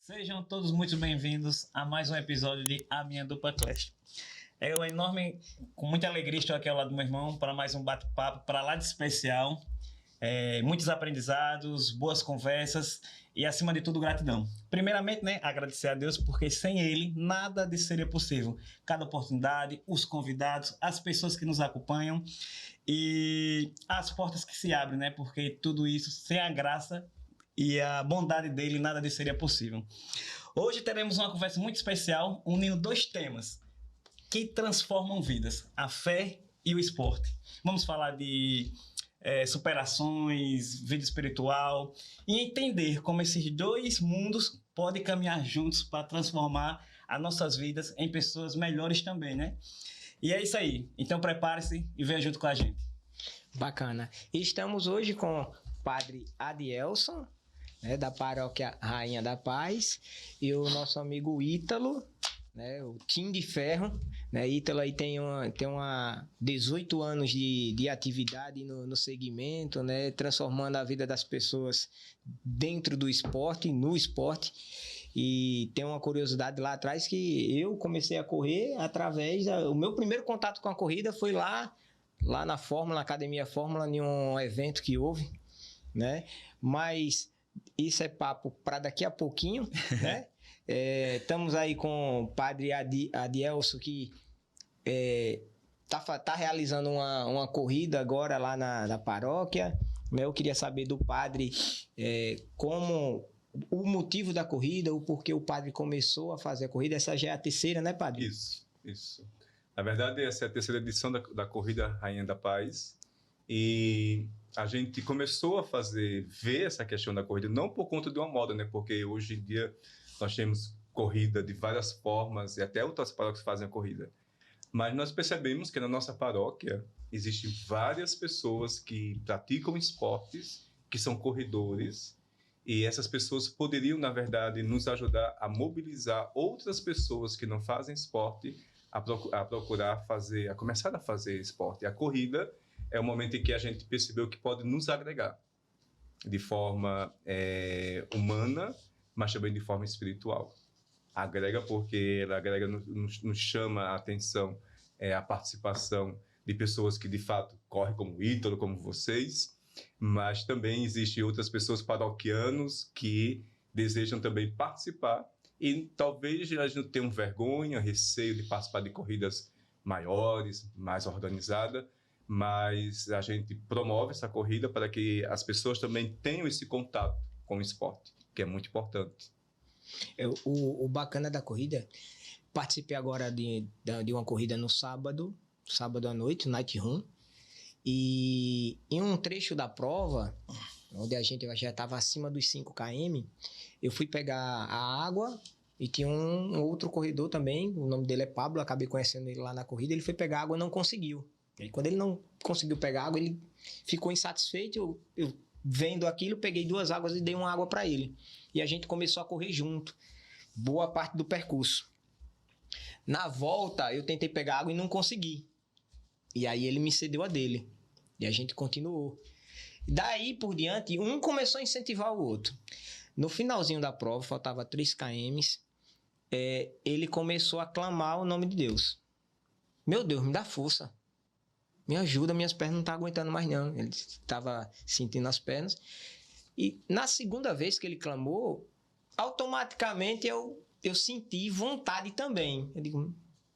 Sejam todos muito bem-vindos a mais um episódio de A Minha Dupla Clash. É um enorme, com muita alegria, estou aqui ao lado do meu irmão para mais um bate-papo para lá de especial. Muitos aprendizados, boas conversas e, acima de tudo, gratidão. Primeiramente, agradecer a Deus, porque sem Ele nada disso seria possível. Cada oportunidade, os convidados, as pessoas que nos acompanham e as portas que se abrem, porque tudo isso, sem a graça e a bondade dele, nada disso seria possível. Hoje teremos uma conversa muito especial, unindo dois temas que transformam vidas, a fé e o esporte. Vamos falar de superações, vida espiritual e entender como esses dois mundos podem caminhar juntos para transformar as nossas vidas em pessoas melhores também, E é isso aí. Então prepare-se e venha junto com a gente. Bacana. Estamos hoje com o Padre Adielson, da Paróquia Rainha da Paz, e o nosso amigo Ítalo, o Tim de Ferro. Ítalo aí tem 18 anos de atividade no segmento, transformando a vida das pessoas dentro do esporte, no esporte. E tem uma curiosidade lá atrás que eu comecei a correr através o meu primeiro contato com a corrida foi lá na Fórmula, na Academia Fórmula, em um evento que houve, Mas isso é papo para daqui a pouquinho, Estamos aí com o Padre Adielson, que tá realizando uma corrida agora lá na paróquia. Eu queria saber do padre como o motivo da corrida, o porquê o padre começou a fazer a corrida. Essa já é a terceira, padre? Isso. Na verdade, essa é a terceira edição da Corrida Rainha da Paz. E a gente começou a ver essa questão da corrida, não por conta de uma moda, porque hoje em dia nós temos corrida de várias formas e até outras paróquias fazem a corrida. Mas nós percebemos que na nossa paróquia existem várias pessoas que praticam esportes, que são corredores, e essas pessoas poderiam, na verdade, nos ajudar a mobilizar outras pessoas que não fazem esporte a procurar a começar a fazer esporte. E a corrida é o momento em que a gente percebeu que pode nos agregar de forma humana, mas também de forma espiritual. Agrega porque ela nos chama a atenção a participação de pessoas que de fato correm como o Ítalo, como vocês, mas também existem outras pessoas paroquianos que desejam também participar e talvez elas não tenham vergonha, receio de participar de corridas maiores, mais organizadas, mas a gente promove essa corrida para que as pessoas também tenham esse contato com o esporte, que é muito importante. O bacana da corrida, participei agora de uma corrida no sábado à noite, Night Run, e em um trecho da prova, onde a gente já estava acima dos 5 km, eu fui pegar a água e tinha um outro corredor também, o nome dele é Pablo, acabei conhecendo ele lá na corrida, ele foi pegar água e não conseguiu. E quando ele não conseguiu pegar água, ele ficou insatisfeito, eu vendo aquilo, peguei 2 águas e dei uma água para ele. E a gente começou a correr junto, boa parte do percurso. Na volta, eu tentei pegar água e não consegui. E aí ele me cedeu a dele. E a gente continuou. Daí por diante, um começou a incentivar o outro. No finalzinho da prova, faltava 3 km, ele começou a clamar o nome de Deus. Meu Deus, me dá força. Me ajuda, minhas pernas não estão aguentando mais não. Ele estava sentindo as pernas. E na segunda vez que ele clamou, automaticamente eu senti vontade também. Eu digo,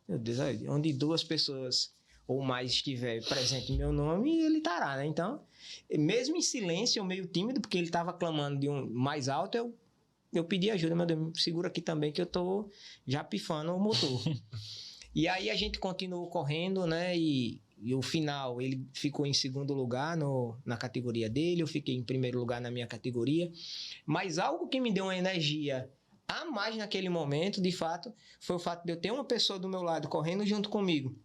meu Deus, onde 2 pessoas ou mais estiver presente em meu nome, ele estará, Então, mesmo em silêncio, eu meio tímido, porque ele estava clamando de um mais alto, eu pedi ajuda. Meu Deus, segura aqui também que eu estou já pifando o motor. E aí a gente continuou correndo, E o final, ele ficou em segundo lugar na categoria dele, eu fiquei em primeiro lugar na minha categoria. Mas algo que me deu uma energia a mais naquele momento, de fato, foi o fato de eu ter uma pessoa do meu lado correndo junto comigo,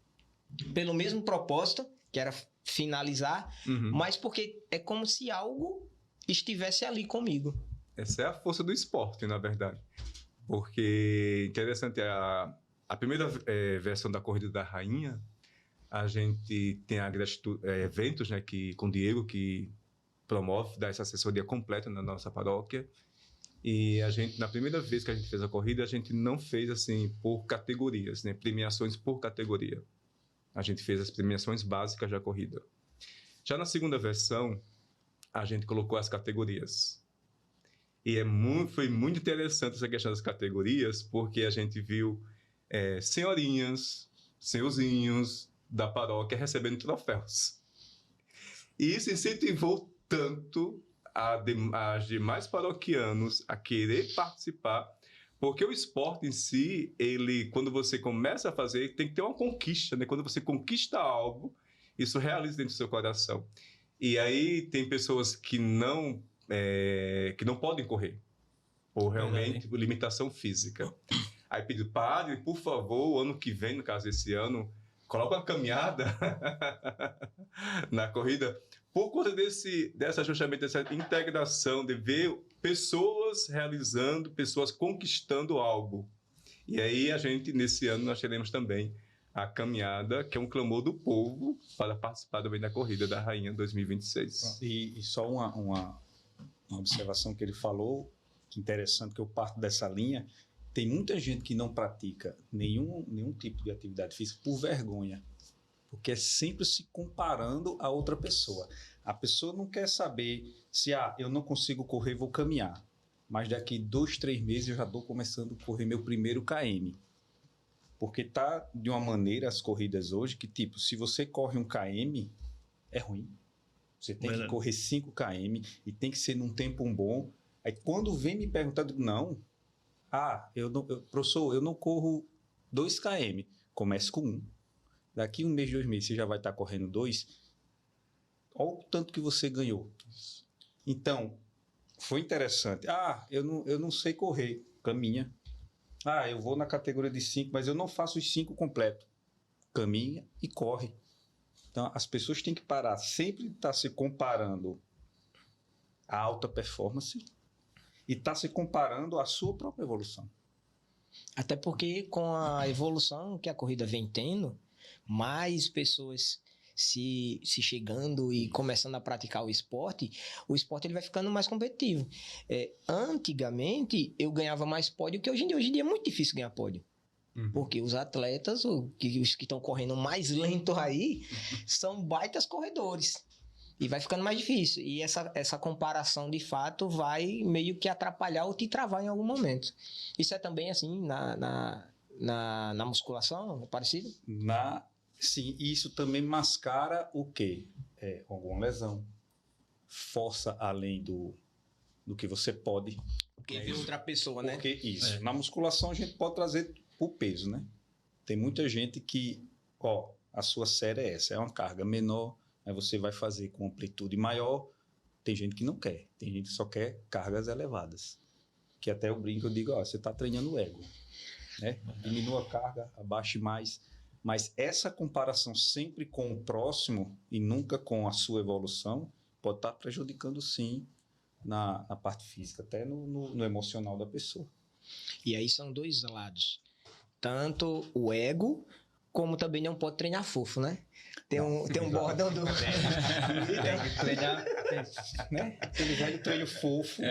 pelo mesmo propósito, que era finalizar, mas porque é como se algo estivesse ali comigo. Essa é a força do esporte, na verdade. Porque, interessante, a primeira versão da Corrida da Rainha, a gente tem eventos com o Diego, que promove, dá essa assessoria completa na nossa paróquia. E a gente, na primeira vez que a gente fez a corrida, a gente não fez assim por categorias, né? Premiações por categoria. A gente fez as premiações básicas da corrida. Já na segunda versão, a gente colocou as categorias. E foi muito interessante essa questão das categorias, porque a gente viu senhorinhas, senhorzinhos da paróquia recebendo troféus. E isso incentivou tanto as demais paroquianos a querer participar, porque o esporte em si, quando você começa a fazer, tem que ter uma conquista, né? Quando você conquista algo, isso realiza dentro do seu coração. E aí tem pessoas que não podem correr, ou realmente limitação física. Aí pediu, padre, por favor, ano que vem, no caso esse ano, coloca uma caminhada na corrida, por conta justamente dessa integração, de ver pessoas realizando, pessoas conquistando algo. E aí nesse ano, nós teremos também a caminhada, que é um clamor do povo para participar também da Corrida da Rainha 2026. E só uma observação que ele falou, que interessante, que eu parto dessa linha. Tem muita gente que não pratica nenhum tipo de atividade física por vergonha, porque é sempre se comparando a outra pessoa. A pessoa não quer saber se eu não consigo correr, vou caminhar, mas daqui 2, 3 meses eu já estou começando a correr meu primeiro km. Porque tá de uma maneira as corridas hoje que, tipo, se você corre 1 km, é ruim. Você tem que correr 5 km e tem que ser num tempo bom. Aí quando vem me perguntar, eu digo, não, professor, eu não corro 2 km. Comece com 1. Daqui 1 mês, 2 meses, você já vai estar correndo 2. Olha o tanto que você ganhou. Então, foi interessante. Eu não sei correr. Caminha. Eu vou na categoria de 5, mas eu não faço os 5 completos. Caminha e corre. Então, as pessoas têm que parar. Sempre estar se comparando a alta performance e estar se comparando à sua própria evolução. Até porque com a evolução que a corrida vem tendo, mais pessoas se chegando e começando a praticar o esporte ele vai ficando mais competitivo. Antigamente, eu ganhava mais pódio que hoje em dia. Hoje em dia é muito difícil ganhar pódio. Porque os atletas, os que estão correndo mais lento aí, são baitas corredores. E vai ficando mais difícil. E essa comparação, de fato, vai meio que atrapalhar ou te travar em algum momento. Isso é também assim na musculação? É parecido? Sim, isso também mascara o quê? Alguma lesão. Força além do que você pode. Porque vê outra pessoa, né? Porque isso. Na musculação a gente pode trazer o peso, né? Tem muita gente que, a sua série é essa, é uma carga menor, aí você vai fazer com amplitude maior. Tem gente que não quer, tem gente que só quer cargas elevadas. Que até eu brinco, eu digo, você está treinando o ego, né? Diminua a carga, abaixe mais. Mas essa comparação sempre com o próximo e nunca com a sua evolução pode estar prejudicando, sim, na parte física, até no emocional da pessoa. E aí são 2 lados. Tanto o ego, como também não pode treinar fofo, né? Tem um bordão do... Tem que treinar, né? Aquele velho treino fofo.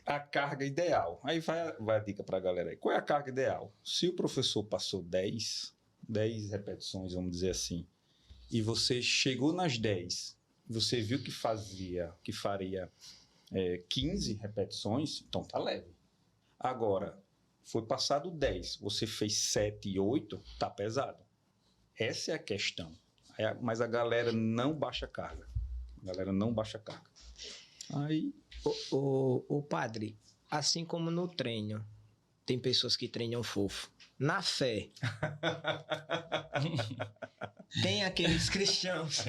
A carga ideal. Aí vai a dica para a galera aí. Qual é a carga ideal? Se o professor passou 10 repetições, vamos dizer assim, e você chegou nas 10, você viu que faria 15 repetições, então tá leve. Agora, foi passado 10, você fez 7 e 8, tá pesado. Essa é a questão. Mas a galera não baixa carga. Aí... O padre, assim como no treino, tem pessoas que treinam fofo. Na fé, tem aqueles cristãos,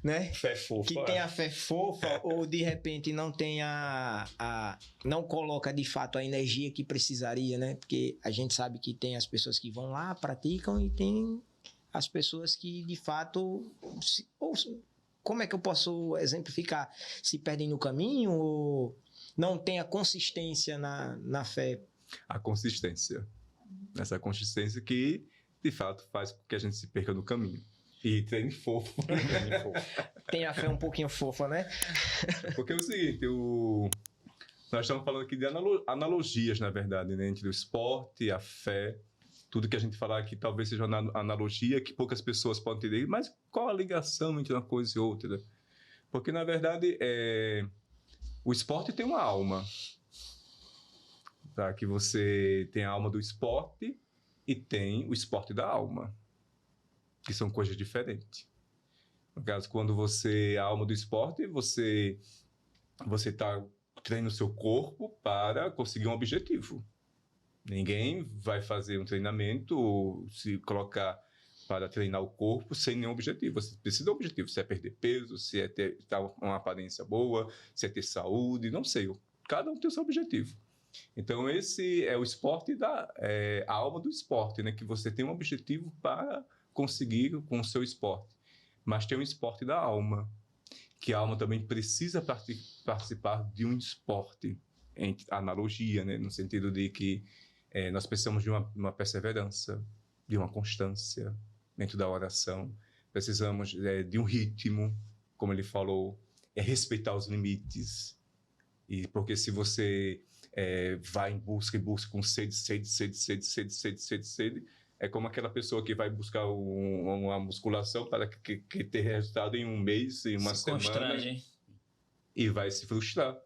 né? Fé fofa. Que tem a fé fofa ou de repente não tem não coloca de fato a energia que precisaria, né? Porque a gente sabe que tem as pessoas que vão lá, praticam, e tem as pessoas que de fato... Como é que eu posso exemplificar? Se perdem no caminho ou não tem a consistência na fé? A consistência. Essa consistência que, de fato, faz com que a gente se perca no caminho. E treine fofo. Tem a fé um pouquinho fofa, né? Porque é o seguinte, Nós estamos falando aqui de analogias, na verdade, né? Entre o esporte, a fé. Tudo que a gente falar aqui talvez seja uma analogia que poucas pessoas podem entender. Mas qual a ligação entre uma coisa e outra? Porque, na verdade, o esporte tem uma alma. Tá? Que você tem a alma do esporte e tem o esporte da alma. Que são coisas diferentes. No caso, quando a alma do esporte, você treina o seu corpo para conseguir um objetivo. Ninguém vai fazer um treinamento, se colocar para treinar o corpo sem nenhum objetivo. Você precisa de um objetivo, se é perder peso, se é ter uma aparência boa, se é ter saúde, não sei. Cada um tem o seu objetivo. Então, esse é o esporte a alma do esporte, né? Que você tem um objetivo para conseguir com o seu esporte. Mas tem um esporte da alma, que a alma também precisa participar de um esporte, em analogia, né? No sentido de que nós precisamos de uma perseverança, de uma constância dentro da oração, precisamos de um ritmo, como ele falou, respeitar os limites, porque se você vai em busca com sede, é como aquela pessoa que vai buscar uma musculação para que ter resultado em um mês, em uma semana, constrange. E vai se frustrar.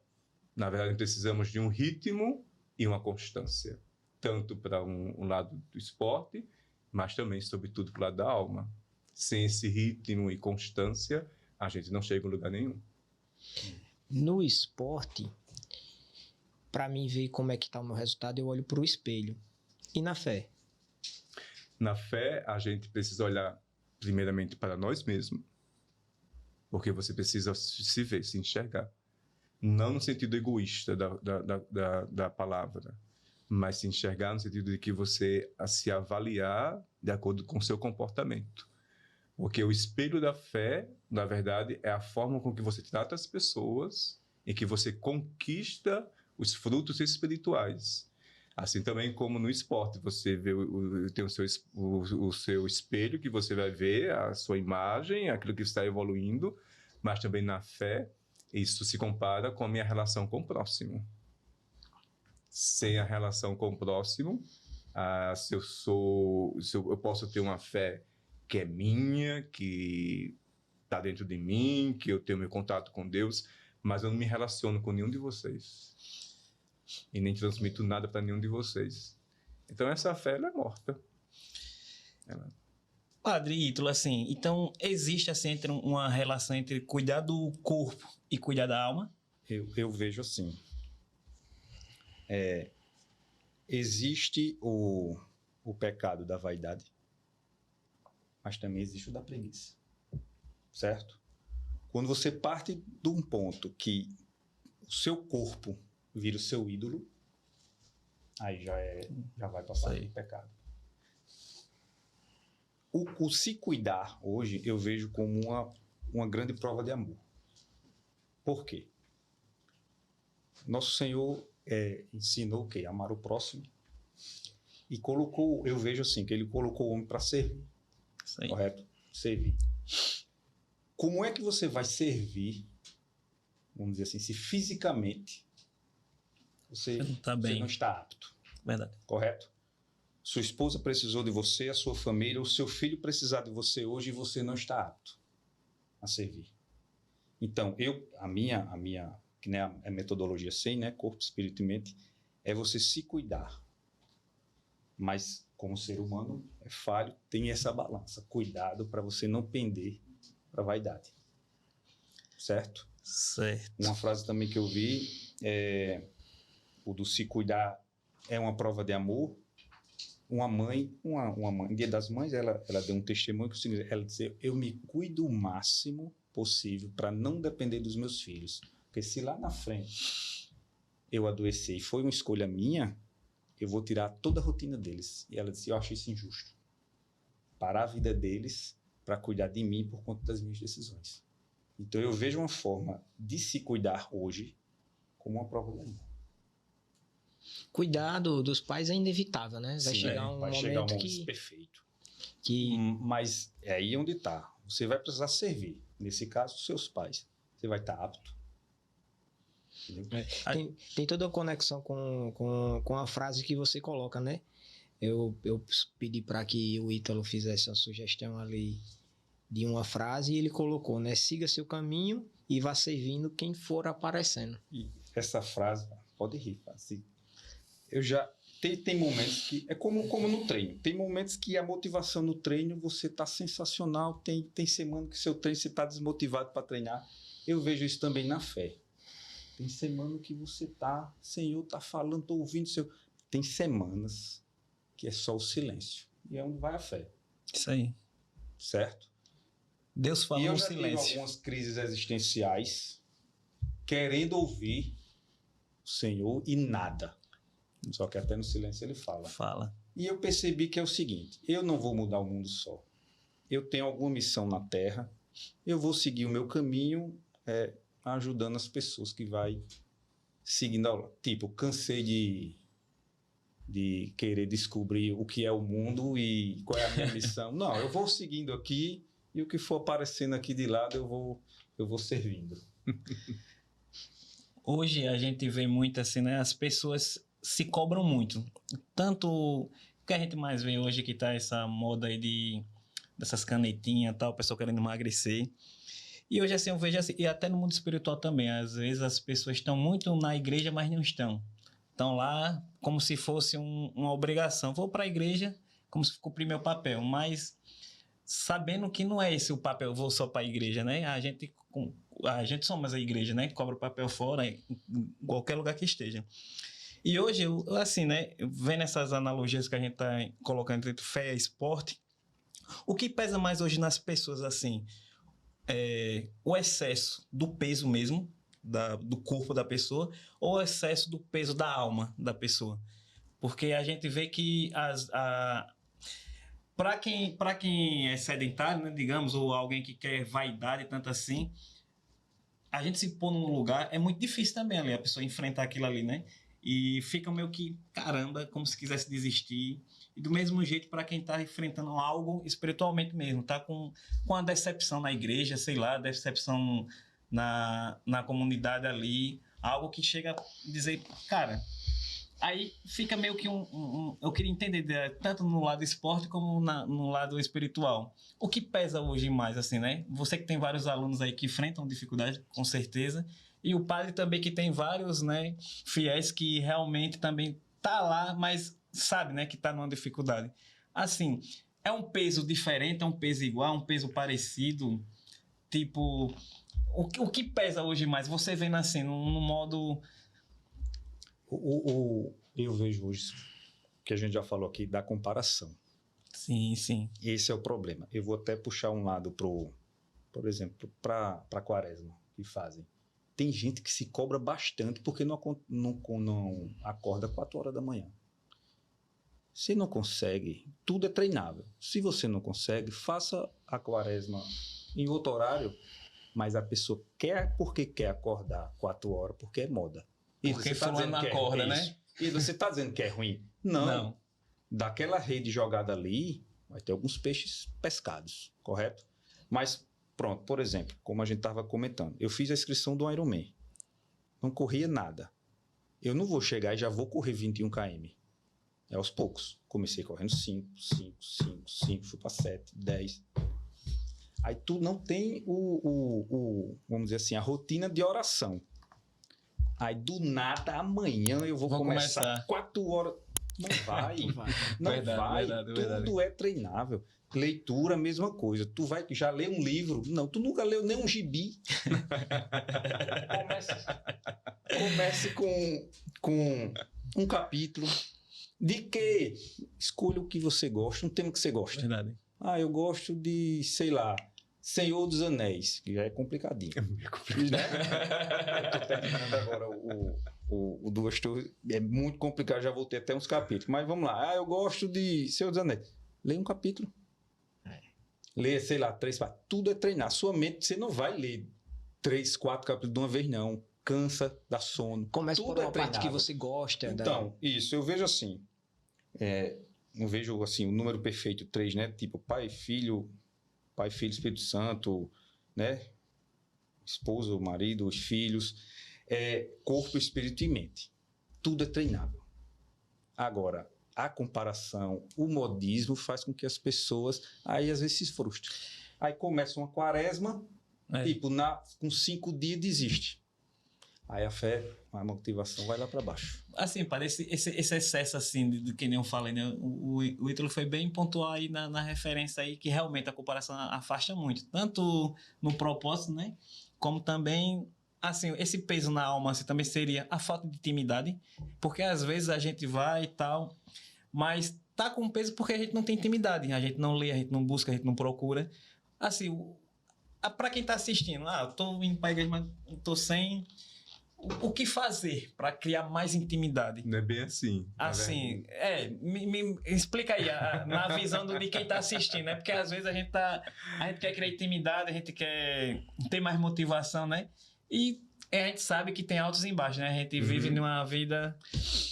Na verdade, precisamos de um ritmo e uma constância, tanto para um lado do esporte, mas também, sobretudo, para o lado da alma. Sem esse ritmo e constância, a gente não chega em lugar nenhum. No esporte, para mim ver como é que está o meu resultado, eu olho para o espelho. E na fé? Na fé, a gente precisa olhar primeiramente para nós mesmos, porque você precisa se ver, se enxergar. Não no sentido egoísta da palavra, mas se enxergar no sentido de que você se avaliar de acordo com o seu comportamento. Porque o espelho da fé, na verdade, é a forma com que você trata as pessoas e que você conquista os frutos espirituais. Assim também como no esporte, você tem o seu espelho, que você vai ver a sua imagem, aquilo que está evoluindo, mas também na fé, isso se compara com a minha relação com o próximo. Sem a relação com o próximo, se eu posso ter uma fé que é minha, que está dentro de mim, que eu tenho meu contato com Deus, mas eu não me relaciono com nenhum de vocês. E nem transmito nada para nenhum de vocês. Então, essa fé, ela é morta. Padre Ítalo, assim, então existe assim, uma relação entre cuidar do corpo e cuidar da alma? Eu vejo assim. Existe o pecado da vaidade, mas também existe o da preguiça. Certo? Quando você parte de um ponto que o seu corpo vira o seu ídolo, aí já vai passar do pecado. O se cuidar hoje eu vejo como uma grande prova de amor. Por quê? Nosso Senhor ensinou o quê? Amar o próximo. E colocou, eu vejo assim, que ele colocou o homem para servir. Sim. Correto? Servir. Como é que você vai servir, vamos dizer assim, se fisicamente você não está apto? Verdade. Correto? Sua esposa precisou de você, a sua família, o seu filho precisar de você hoje e você não está apto a servir. Então, a minha que nem a metodologia 100, né, corpo, espírito e mente, é você se cuidar. Mas, como ser humano, é falho, tem essa balança. Cuidado para você não pender para a vaidade. Certo? Certo. Uma frase também que eu vi o do se cuidar é uma prova de amor. Uma mãe, Dia das Mães, ela deu um testemunho que ela disse: eu me cuido o máximo possível para não depender dos meus filhos. Porque se lá na frente eu adoecer e foi uma escolha minha, eu vou tirar toda a rotina deles. E ela disse: eu acho isso injusto. Parar a vida deles para cuidar de mim por conta das minhas decisões. Então eu vejo uma forma de se cuidar hoje como uma prova de amor. Cuidado dos pais é inevitável, né? Vai Sim, chegar um momento perfeito. Que... Mas é aí onde está. Você vai precisar servir. Nesse caso, seus pais. Você vai estar apto. Tem toda a conexão com a frase que você coloca, né? Eu pedi para que o Ítalo fizesse uma sugestão ali de uma frase e ele colocou, né? Siga seu caminho e vá servindo quem for aparecendo. E essa frase, pode rir, assim, eu já... Tem momentos que... É como no treino. Tem momentos que a motivação no treino, você está sensacional. Tem semana que seu treino, você está desmotivado para treinar. Eu vejo isso também na fé. Tem semana que você está... Senhor, está falando, estou ouvindo seu... Tem semanas que é só o silêncio. E é onde vai a fé. Isso aí. Certo? Deus fala no silêncio. E eu já tive algumas crises existenciais querendo ouvir o Senhor e nada. Só que até no silêncio ele fala. Fala. E eu percebi que é o seguinte, eu não vou mudar o mundo só. Eu tenho alguma missão na Terra, eu vou seguir o meu caminho ajudando as pessoas que vai seguindo ao lado. Tipo, cansei de querer descobrir o que é o mundo e qual é a minha missão. Não, eu vou seguindo aqui e o que for aparecendo aqui de lado eu vou servindo. Hoje a gente vê muito assim, né? As pessoas se cobram muito. Tanto o que a gente mais vê hoje que tá essa moda aí dessas canetinhas e tal, o pessoal querendo emagrecer. E hoje assim eu vejo assim, e até no mundo espiritual também, às vezes as pessoas estão muito na igreja, mas não estão. Estão lá como se fosse uma obrigação. Vou para a igreja como se cumprir meu papel, mas sabendo que não é esse o papel, vou só para a igreja, né? A gente somos a igreja, né? Cobra o papel fora, em qualquer lugar que esteja. E hoje, assim, né? Vendo essas analogias que a gente está colocando entre fé e esporte, o que pesa mais hoje nas pessoas, assim, é o excesso do peso mesmo, do corpo da pessoa, ou o excesso do peso da alma da pessoa? Porque a gente vê que para quem é sedentário, né, digamos, ou alguém que quer vaidade, tanto assim, a gente se pôr num lugar é muito difícil também ali, a pessoa enfrentar aquilo ali, né? E fica meio que, caramba, como se quisesse desistir. E do mesmo jeito para quem está enfrentando algo espiritualmente mesmo, tá com a decepção na igreja, sei lá, decepção na comunidade ali, algo que chega a dizer, cara, aí fica meio que eu queria entender tanto no lado esporte como no lado espiritual. O que pesa hoje mais, assim, né? Você que tem vários alunos aí que enfrentam dificuldade, com certeza, e o padre também que tem vários, né, fiéis que realmente também tá lá, mas sabe, né, que tá numa dificuldade. Assim, é um peso diferente, é um peso igual, um peso parecido? Tipo, o que pesa hoje mais? Você vendo assim, no modo... Eu vejo hoje, que a gente já falou aqui, da comparação. Sim, sim. Esse é o problema. Eu vou até puxar um lado por exemplo, para a quaresma que fazem. Tem gente que se cobra bastante porque não acorda 4 horas da manhã. Se não consegue, tudo é treinável. Se você não consegue, faça a quaresma em outro horário, mas a pessoa quer porque quer acordar 4 horas, porque é moda. E porque você tá fulano acorda, é né? E você está dizendo que é ruim? Não. Daquela rede jogada ali, vai ter alguns peixes pescados, correto? Mas, pronto, por exemplo, como a gente estava comentando, eu fiz a inscrição do Ironman. Não corria nada. Eu não vou chegar e já vou correr 21 km. É aos poucos. Comecei correndo 5, fui para 7, 10. Aí tu não tem vamos dizer assim, a rotina de oração. Aí do nada, amanhã eu vou começar 4 horas. Não vai. Não vai. Tudo é treinável. Leitura, mesma coisa. Tu vai já ler um livro? Não, tu nunca leu nem um gibi. Comece com um capítulo. De quê? Escolha o que você gosta, um tema que você gosta. Verdade. Eu gosto de, sei lá, Senhor dos Anéis, que já é complicadinho. É meio complicado. Né? Eu tô terminando agora o Duas Torres. É muito complicado, já voltei até uns capítulos. Mas vamos lá. Eu gosto de Senhor dos Anéis. Leia um capítulo. Leia, sei lá, 3, 4. Tudo é treinar. Sua mente, você não vai ler 3, 4 capítulos de uma vez, não. Cansa, dá sono. Começa tudo por uma é parte que você gosta. Então, isso. Eu vejo assim. Não vejo assim o número perfeito 3, né? Tipo, Pai, Filho, Espírito Santo, né? Esposa, marido, os filhos. é corpo, espírito e mente. Tudo é treinável. Agora, a comparação, o modismo faz com que as pessoas, aí às vezes se frustrem. Aí começa uma quaresma, tipo, com 5 dias desiste. Aí a fé, a motivação vai lá para baixo. Assim, parece esse excesso, assim, de que nem eu falei, né? O Ítalo foi bem pontual aí na referência aí, que realmente a comparação afasta muito. Tanto no propósito, né? Como também, assim, esse peso na alma, assim, também seria a falta de intimidade. Porque às vezes a gente vai e tal, mas tá com peso porque a gente não tem intimidade. A gente não lê, a gente não busca, a gente não procura. Assim, para quem tá assistindo, eu tô indo pra igreja, mas tô sem... O que fazer para criar mais intimidade? Não é bem assim. Assim, me explica aí, na visão de quem está assistindo, né? Porque às vezes a gente quer criar intimidade, a gente quer ter mais motivação, né? E a gente sabe que tem altos e baixos, né? A gente vive numa vida...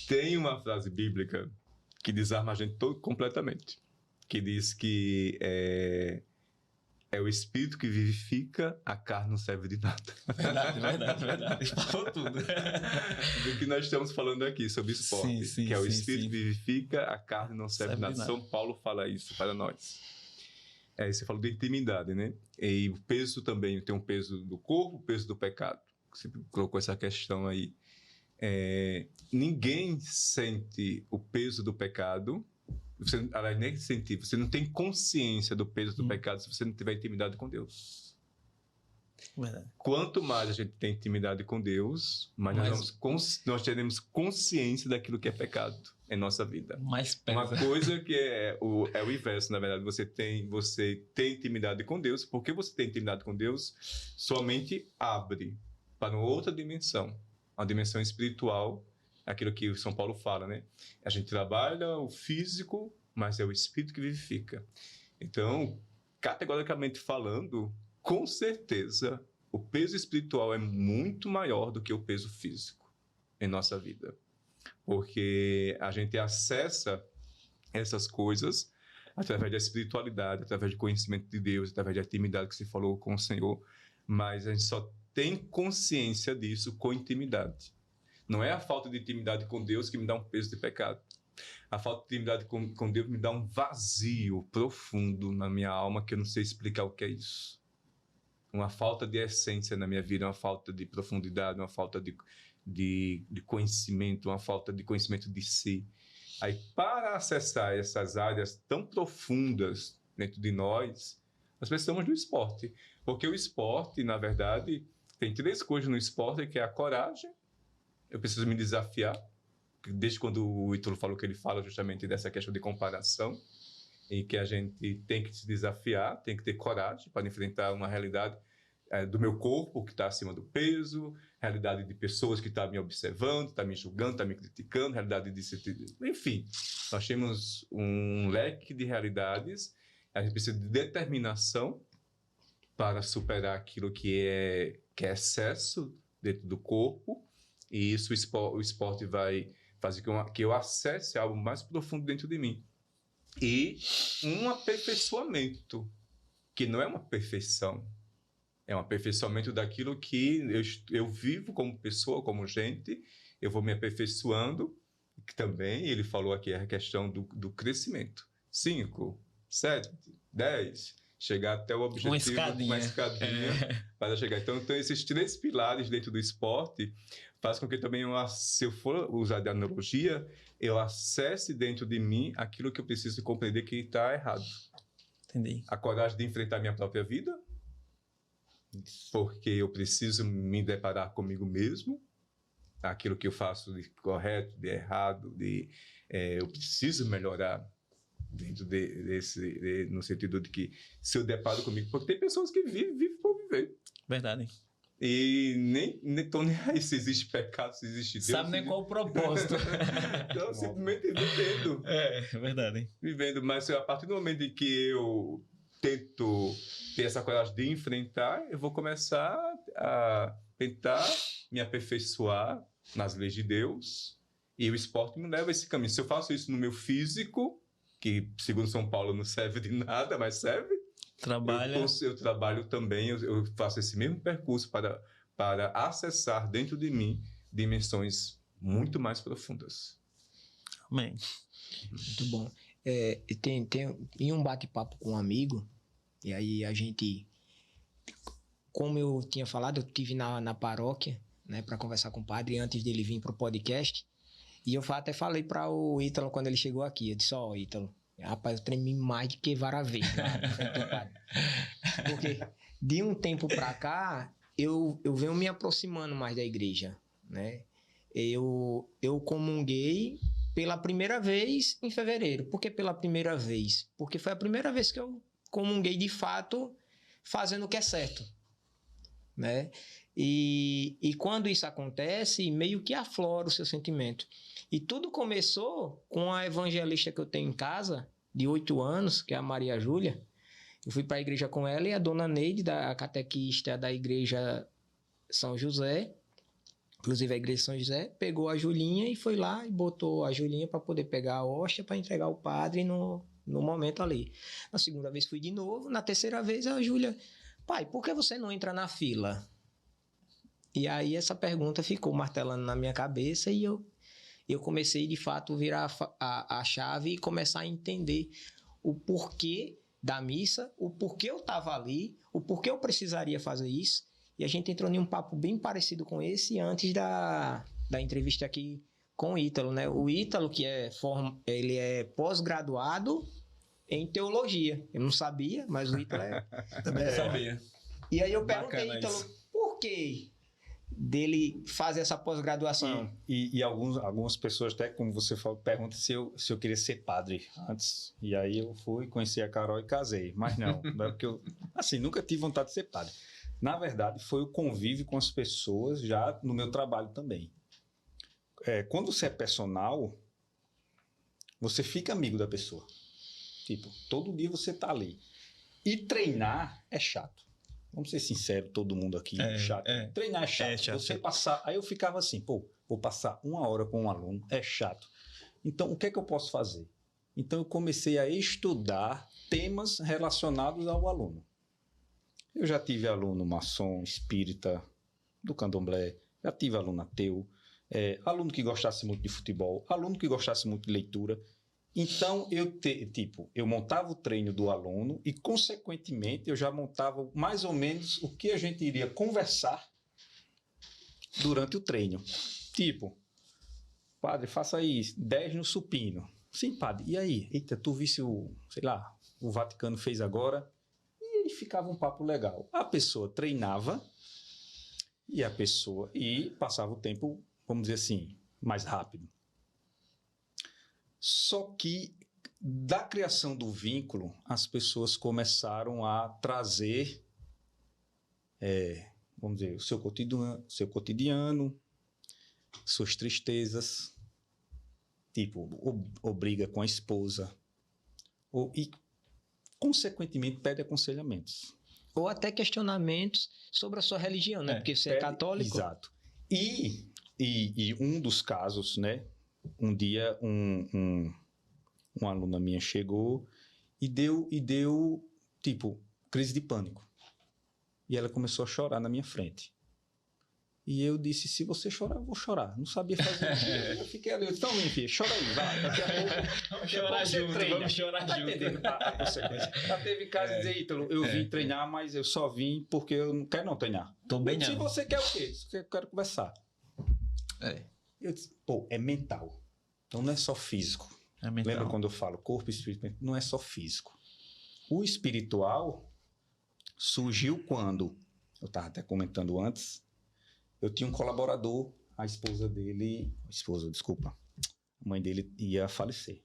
Tem uma frase bíblica que desarma a gente completamente. Que diz que é o espírito que vivifica, a carne não serve de nada. Verdade. Falou tudo. Do que nós estamos falando aqui sobre esporte. Sim, que é o espírito que vivifica, a carne não serve de nada. São Paulo fala isso para nós. Você falou de intimidade, né? E o peso também, tem um peso do corpo, o peso do pecado. Você colocou essa questão aí. Ninguém sente o peso do pecado. Nem sentir, você não tem consciência do peso do pecado se você não tiver intimidade com Deus. Verdade. Quanto mais a gente tem intimidade com Deus, mais nós teremos consciência daquilo que é pecado em nossa vida. Mais pesa. Uma coisa que é o inverso, na verdade. Você tem intimidade com Deus. Porque você tem intimidade com Deus, sua mente abre para uma outra dimensão, uma dimensão espiritual. Aquilo que o São Paulo fala, né? A gente trabalha o físico, mas é o espírito que vivifica. Então, categoricamente falando, com certeza, o peso espiritual é muito maior do que o peso físico em nossa vida. Porque a gente acessa essas coisas através da espiritualidade, através do conhecimento de Deus, através da intimidade que você falou com o Senhor, mas a gente só tem consciência disso com intimidade. Não é a falta de intimidade com Deus que me dá um peso de pecado. A falta de intimidade com Deus me dá um vazio profundo na minha alma que eu não sei explicar o que é isso. Uma falta de essência na minha vida, uma falta de profundidade, uma falta de conhecimento, uma falta de conhecimento de si. Aí, para acessar essas áreas tão profundas dentro de nós precisamos do esporte. Porque o esporte, na verdade, tem 3 coisas no esporte, que é a coragem. Eu preciso me desafiar. Desde quando o Ítalo falou que ele fala justamente dessa questão de comparação, em que a gente tem que se desafiar, tem que ter coragem para enfrentar uma realidade do meu corpo, que está acima do peso, realidade de pessoas que estão me observando, estão me julgando, estão me criticando, realidade de... Enfim, nós temos um leque de realidades, a gente precisa de determinação para superar aquilo que é excesso dentro do corpo, e isso o esporte vai fazer que eu acesse algo mais profundo dentro de mim. E um aperfeiçoamento, que não é uma perfeição, é um aperfeiçoamento daquilo que eu vivo como pessoa, como gente, eu vou me aperfeiçoando, que também ele falou aqui a questão do crescimento. 5, 7, 10... chegar até o objetivo, uma escadinha para chegar. Então, esses 3 pilares dentro do esporte faz com que também, se eu for usar de analogia, eu acesse dentro de mim aquilo que eu preciso compreender que está errado. Entendi. A coragem de enfrentar minha própria vida, porque eu preciso me deparar comigo mesmo, aquilo que eu faço de correto, de errado, eu preciso melhorar dentro no sentido de que se eu deparo comigo, porque tem pessoas que vivem por viver. Verdade. E nem estão nem aí se existe pecado, se existe Deus. Sabe nem qual o propósito. Então, simplesmente vivendo. É verdade. Vivendo, mas a partir do momento em que eu tento ter essa coragem de enfrentar, eu vou começar a tentar me aperfeiçoar nas leis de Deus, e o esporte me leva a esse caminho. Se eu faço isso no meu físico, que segundo São Paulo não serve de nada, mas serve. Trabalha. Eu trabalho também, eu faço esse mesmo percurso para acessar dentro de mim dimensões muito mais profundas. Amém. Muito bom. Em um bate-papo com um amigo, e aí a gente, como eu tinha falado, eu estive na paróquia, né, para conversar com o padre antes dele vir para o podcast, e eu até falei para o Ítalo quando ele chegou aqui, eu disse, Ítalo, rapaz, eu tremi mais do que vara verde lá na frente do padre. Porque de um tempo para cá, eu venho me aproximando mais da igreja, né? Eu comunguei pela primeira vez em fevereiro. Por que pela primeira vez? Porque foi a primeira vez que eu comunguei de fato fazendo o que é certo, né? E quando isso acontece, meio que aflora o seu sentimento. E tudo começou com a evangelista que eu tenho em casa, de 8 anos, que é a Maria Júlia. Eu fui para a igreja com ela e a dona Neide, a catequista da igreja São José, inclusive a igreja São José, pegou a Julinha e foi lá e botou a Julinha para poder pegar a hóstia para entregar ao padre no momento ali. Na segunda vez fui de novo, na terceira vez a Júlia, pai, por que você não entra na fila? E aí essa pergunta ficou martelando na minha cabeça e eu comecei de fato virar a chave e começar a entender o porquê da missa, o porquê eu estava ali, o porquê eu precisaria fazer isso. E a gente entrou em um papo bem parecido com esse antes da entrevista aqui com o Ítalo, né? O Ítalo, que ele é pós-graduado em teologia. Eu não sabia, mas o Ítalo Também sabia. E aí eu perguntei, Bacana Ítalo, isso. por que dele fazer essa pós-graduação? E algumas pessoas, até como você falou, perguntam se eu queria ser padre antes. E aí eu fui, conheci a Carol e casei. Mas não é porque eu, assim, nunca tive vontade de ser padre. Na verdade, foi o convívio com as pessoas já no meu trabalho também. Quando você é personal, você fica amigo da pessoa. Tipo, todo dia você tá ali. E treinar é chato. Vamos ser sinceros, todo mundo aqui é chato. Treinar é chato. É chato. Você passar... Aí eu ficava assim, vou passar 1 hora com um aluno, é chato. Então, o que é que eu posso fazer? Então, eu comecei a estudar temas relacionados ao aluno. Eu já tive aluno maçom, espírita, do candomblé, já tive aluno ateu, aluno que gostasse muito de futebol, aluno que gostasse muito de leitura. Então, eu montava o treino do aluno e, consequentemente, eu já montava mais ou menos o que a gente iria conversar durante o treino. Tipo, padre, faça aí 10 no supino. Sim, padre, e aí? Eita, tu visse o Vaticano fez agora? E ficava um papo legal. A pessoa treinava e passava o tempo, vamos dizer assim, mais rápido. Só que da criação do vínculo, as pessoas começaram a trazer, vamos dizer, o seu cotidiano, suas tristezas, tipo, ou briga com a esposa, e consequentemente pede aconselhamentos. Ou até questionamentos sobre a sua religião, né? Porque você é católico. Exato. E um dos casos, né? Um dia uma aluna minha chegou e deu tipo crise de pânico. E ela começou a chorar na minha frente. E eu disse, se você chorar, eu vou chorar. Não sabia fazer. Eu fiquei ali, então, minha filha, chora aí, vai. Daqui a pouco, Vamos chorar junto, vamos chorar tá junto. entendendo a consequência. Já teve caso de dizer, Ítalo, eu vim treinar, mas eu só vim porque eu não quero não treinar. Tô bem Se não. você quer o quê? Se eu quero conversar. Eu disse, é mental. Então não é só físico. É mental. Lembra quando eu falo corpo e espírito? Não é só físico. O espiritual surgiu quando, eu estava até comentando antes, eu tinha um colaborador, a mãe dele ia falecer.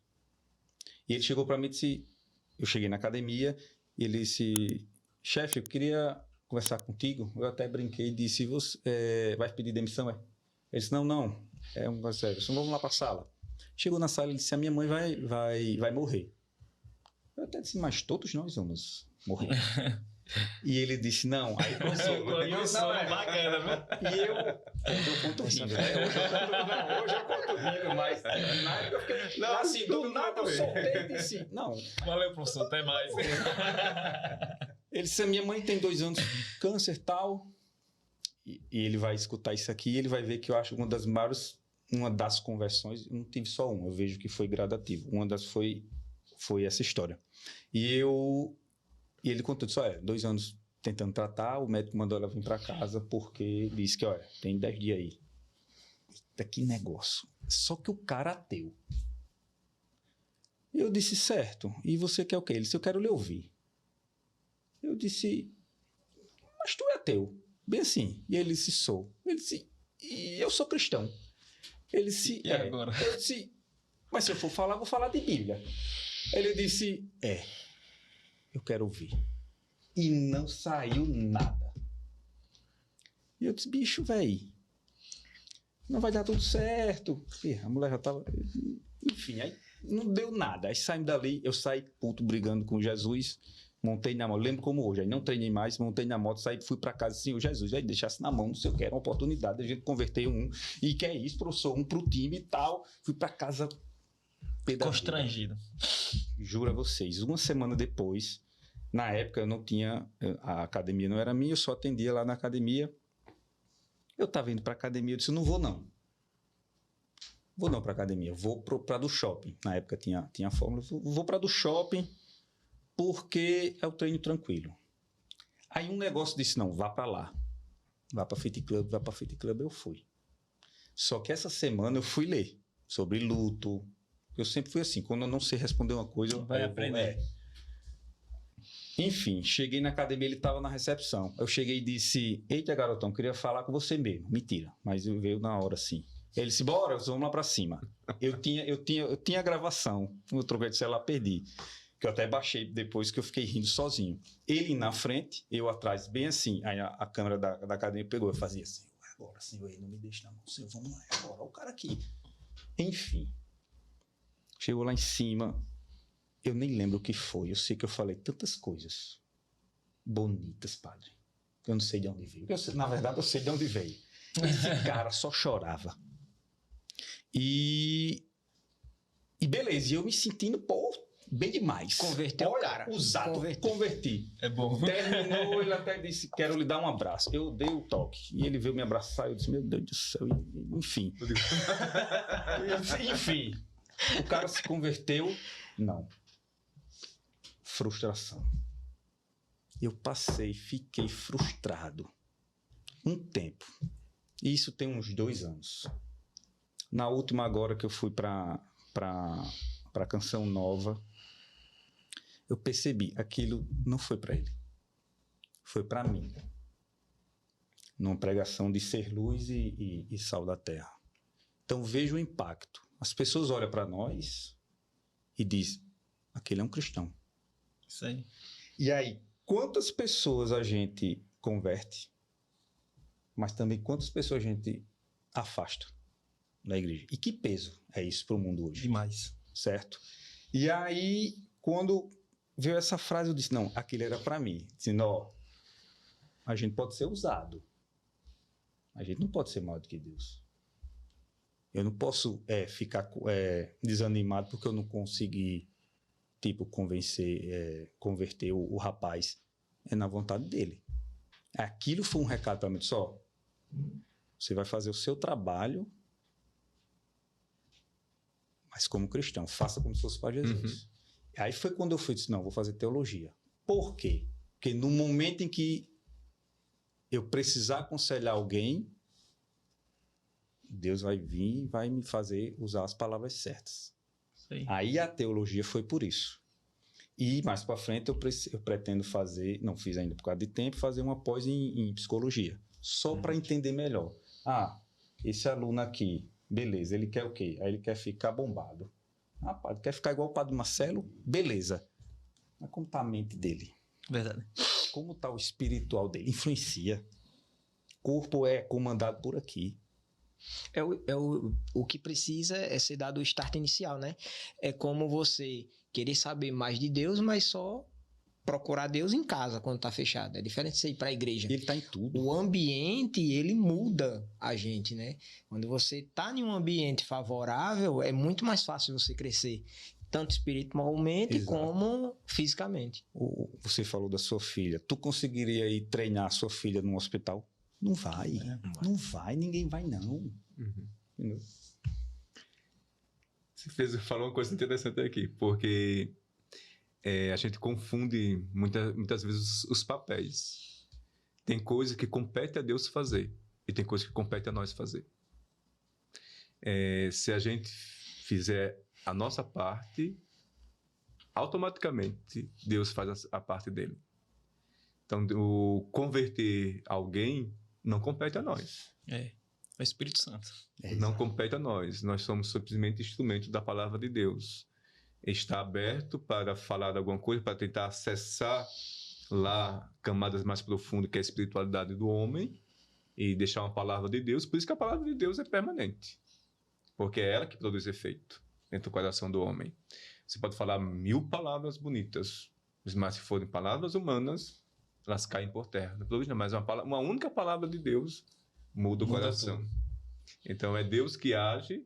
E ele chegou para mim e disse, eu cheguei na academia, e ele disse, chefe, eu queria conversar contigo. Eu até brinquei e disse, você vai pedir demissão? Ele disse, não, é um negócio sério, então vamos lá para a sala. Chegou na sala e disse, a minha mãe vai morrer. Eu até disse, mas todos nós vamos morrer. E ele disse, não. Aí começou. Bacana, viu? Hoje eu conto rindo, né? Hoje eu conto rindo, mas na época eu fiquei... Não, assim, do nada eu soltei e disse, não. Valeu, professor, até mais. Ele disse, a minha mãe tem 2 anos de câncer e tal, e ele vai escutar isso aqui e ele vai ver que eu acho uma das conversões, eu não tive só uma, eu vejo que foi gradativo. Uma das foi essa história. E ele contou disso, 2 anos tentando tratar, o médico mandou ela vir para casa porque disse que, tem 10 dias aí. Eita, que negócio. Só que o cara ateu. Eu disse, certo. E você quer o quê? Ele disse, eu quero lhe ouvir. Eu disse, mas tu é ateu. Bem assim. E ele disse, sou. Ele disse, e eu sou cristão. Ele disse, E agora? Eu disse, mas se eu for falar, vou falar de Bíblia. Ele disse, eu quero ouvir. E não saiu nada. E eu disse, bicho, velho, não vai dar tudo certo. E a mulher já tava... Enfim, aí não deu nada. Aí saímos dali, eu saí puto brigando com Jesus, montei na moto, lembro como hoje, aí não treinei mais, montei na moto, saí, fui pra casa assim, Jesus, aí deixasse na mão, não sei o que, era uma oportunidade, a gente converteu e que é isso, professor, pro time e tal. Fui pra casa constrangido. Juro a vocês, uma semana depois, na época eu não tinha, a academia não era minha, eu só atendia lá na academia. Eu estava indo para academia, eu disse, não vou não. Vou não para academia, vou para do shopping. Na época tinha fórmula, vou para do shopping porque é o treino tranquilo. Aí um negócio disse, não, vá para lá. Vá para Fit Club, eu fui. Só que essa semana eu fui ler sobre luto. Eu sempre fui assim, quando eu não sei responder uma coisa, eu aprender. Enfim, cheguei na academia, ele estava na recepção. Eu cheguei e disse, eita, garotão, queria falar com você mesmo. Mentira, mas ele veio na hora, assim. Ele disse, bora, vamos lá pra cima. Eu tinha a gravação, eu troquei de celular, perdi. Que eu até baixei depois que eu fiquei rindo sozinho. Ele na frente, eu atrás, bem assim. Aí a câmera da academia pegou, eu fazia assim, agora, senhor, não me deixe na mão, senhor, vamos lá, agora, o cara aqui. Enfim, chegou lá em cima, eu nem lembro o que foi, eu sei que eu falei tantas coisas bonitas, padre. Eu não sei de onde veio. Na verdade, eu sei de onde veio. Esse cara só chorava. E beleza, e eu me sentindo, bem demais. Converteu o cara. Usado, converti. É bom. Terminou, ele até disse, quero lhe dar um abraço. Eu dei o toque. E ele veio me abraçar, eu disse, meu Deus do céu. Enfim. Enfim. O cara se converteu. Não. Frustração. Eu fiquei frustrado. Um tempo. Isso tem uns 2 anos. Na última agora que eu fui para Canção Nova, eu percebi, aquilo não foi para ele. Foi para mim. Numa pregação de ser luz e sal da terra. Então vejo o impacto. As pessoas olham para nós e dizem, aquele é um cristão. Isso aí. E aí, quantas pessoas a gente converte, mas também quantas pessoas a gente afasta da igreja? E que peso é isso para o mundo hoje? Demais. Certo? E aí, quando veio essa frase, eu disse, não, aquilo era para mim. Disse, não, a gente pode ser usado. A gente não pode ser maior do que Deus. Eu não posso ficar desanimado porque eu não consegui, converter o rapaz. É na vontade dele. Aquilo foi um recado para mim. Só, você vai fazer o seu trabalho, mas como cristão, faça como se fosse para Jesus. Uhum. Aí foi quando eu disse, não, vou fazer teologia. Por quê? Porque no momento em que eu precisar aconselhar alguém, Deus vai vir e vai me fazer usar as palavras certas. Sim. Aí a teologia foi por isso. E mais para frente eu pretendo fazer, não fiz ainda por causa de tempo, fazer uma pós em psicologia. Só para entender melhor. Esse aluno aqui, beleza, ele quer o quê? Aí ele quer ficar bombado. Padre, quer ficar igual o Padre Marcelo? Beleza. Mas como está a mente dele? Verdade. Como está o espiritual dele? Influencia. O corpo é comandado por aqui. O que precisa é ser dado o start inicial, né? É como você querer saber mais de Deus, mas só procurar Deus em casa quando tá fechado. É diferente de você ir para a igreja. Ele tá em tudo. O ambiente, ele muda a gente, né? Quando você tá em um ambiente favorável, é muito mais fácil você crescer, tanto espiritualmente Exato. Como fisicamente. Você falou da sua filha. Tu conseguiria ir treinar a sua filha num hospital? Não vai, não vai, ninguém vai não. Entendeu? Você falou uma coisa interessante aqui, porque a gente confunde muitas vezes os papéis. Tem coisa que compete a Deus fazer e tem coisa que compete a nós fazer. Se a gente fizer a nossa parte, automaticamente Deus faz a parte dele. Então, o converter alguém não compete a nós. É o Espírito Santo. Não compete a nós. Nós somos simplesmente instrumentos da palavra de Deus. Está aberto para falar de alguma coisa, para tentar acessar lá camadas mais profundas, que é a espiritualidade do homem, e deixar uma palavra de Deus. Por isso que a palavra de Deus é permanente. Porque é ela que produz efeito dentro do coração do homem. Você pode falar 1000 palavras bonitas, mas se forem palavras humanas, elas caem por terra. Não produz nada, mas uma única palavra de Deus muda o coração. Tudo. Então é Deus que age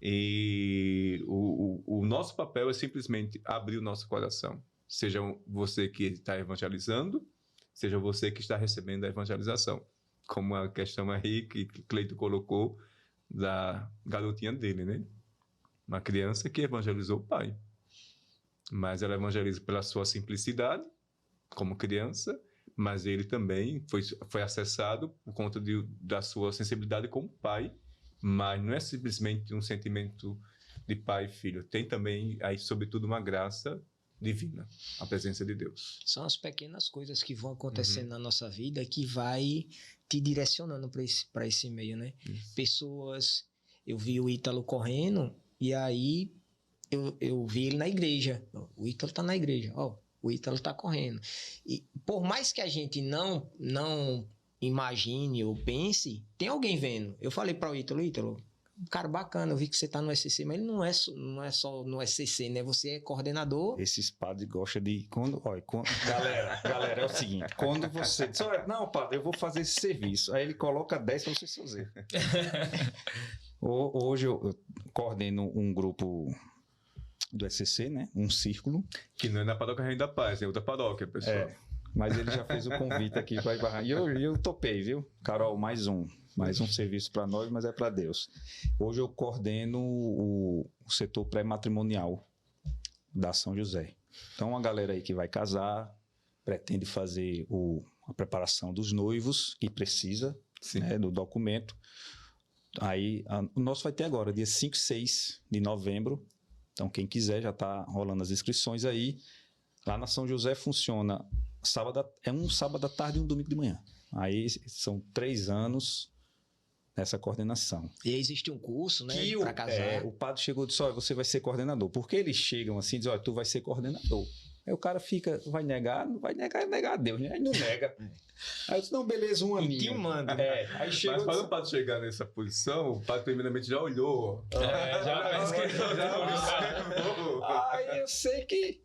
e o nosso papel é simplesmente abrir o nosso coração. Seja você que está evangelizando, seja você que está recebendo a evangelização. Como a questão aí que Cleito colocou da garotinha dele, né? Uma criança que evangelizou o pai. Mas ela evangeliza pela sua simplicidade, como criança, mas ele também foi acessado por conta da sua sensibilidade como pai, mas não é simplesmente um sentimento de pai e filho. Tem também, aí, sobretudo, uma graça divina, a presença de Deus. São as pequenas coisas que vão acontecendo na nossa vida que vai te direcionando para esse meio, né? Pessoas... Eu vi o Ítalo correndo e aí eu vi ele na igreja. O Ítalo tá na igreja, o Ítalo tá correndo. E por mais que a gente não imagine ou pense, tem alguém vendo. Eu falei para o Ítalo, cara bacana, eu vi que você tá no SCC, mas ele não é só no SCC, né? Você é coordenador. Esses padres gostam de... Galera, é o seguinte, quando você diz, não, padre, eu vou fazer esse serviço, aí ele coloca 10 para você fazer. Hoje eu coordeno um grupo do SCC, né? Um círculo. Que não é na Paróquia Rainha da Paz, é outra paróquia, pessoal. Mas ele já fez o convite aqui para ir para... E eu topei, viu? Carol, mais um serviço para nós, mas é para Deus. Hoje eu coordeno o setor pré-matrimonial da São José. Então, a galera aí que vai casar, pretende fazer a preparação dos noivos, que precisa, né, do documento. Aí, o nosso vai ter agora, dia 5 e 6 de novembro. Então, quem quiser, já está rolando as inscrições aí. Lá na São José funciona um sábado à tarde e um domingo de manhã. Aí são 3 anos nessa coordenação. E existe um curso, né, para casar. O padre chegou e disse, você vai ser coordenador. Porque eles chegam assim e dizem, tu vai ser coordenador. Aí o cara vai negar a Deus, né? Aí não nega. Aí eu disse, não, beleza, um aninho. E te manda. Aí chega, mas para o padre chegar nessa posição, o padre primeiramente já olhou. Já Aí eu sei que...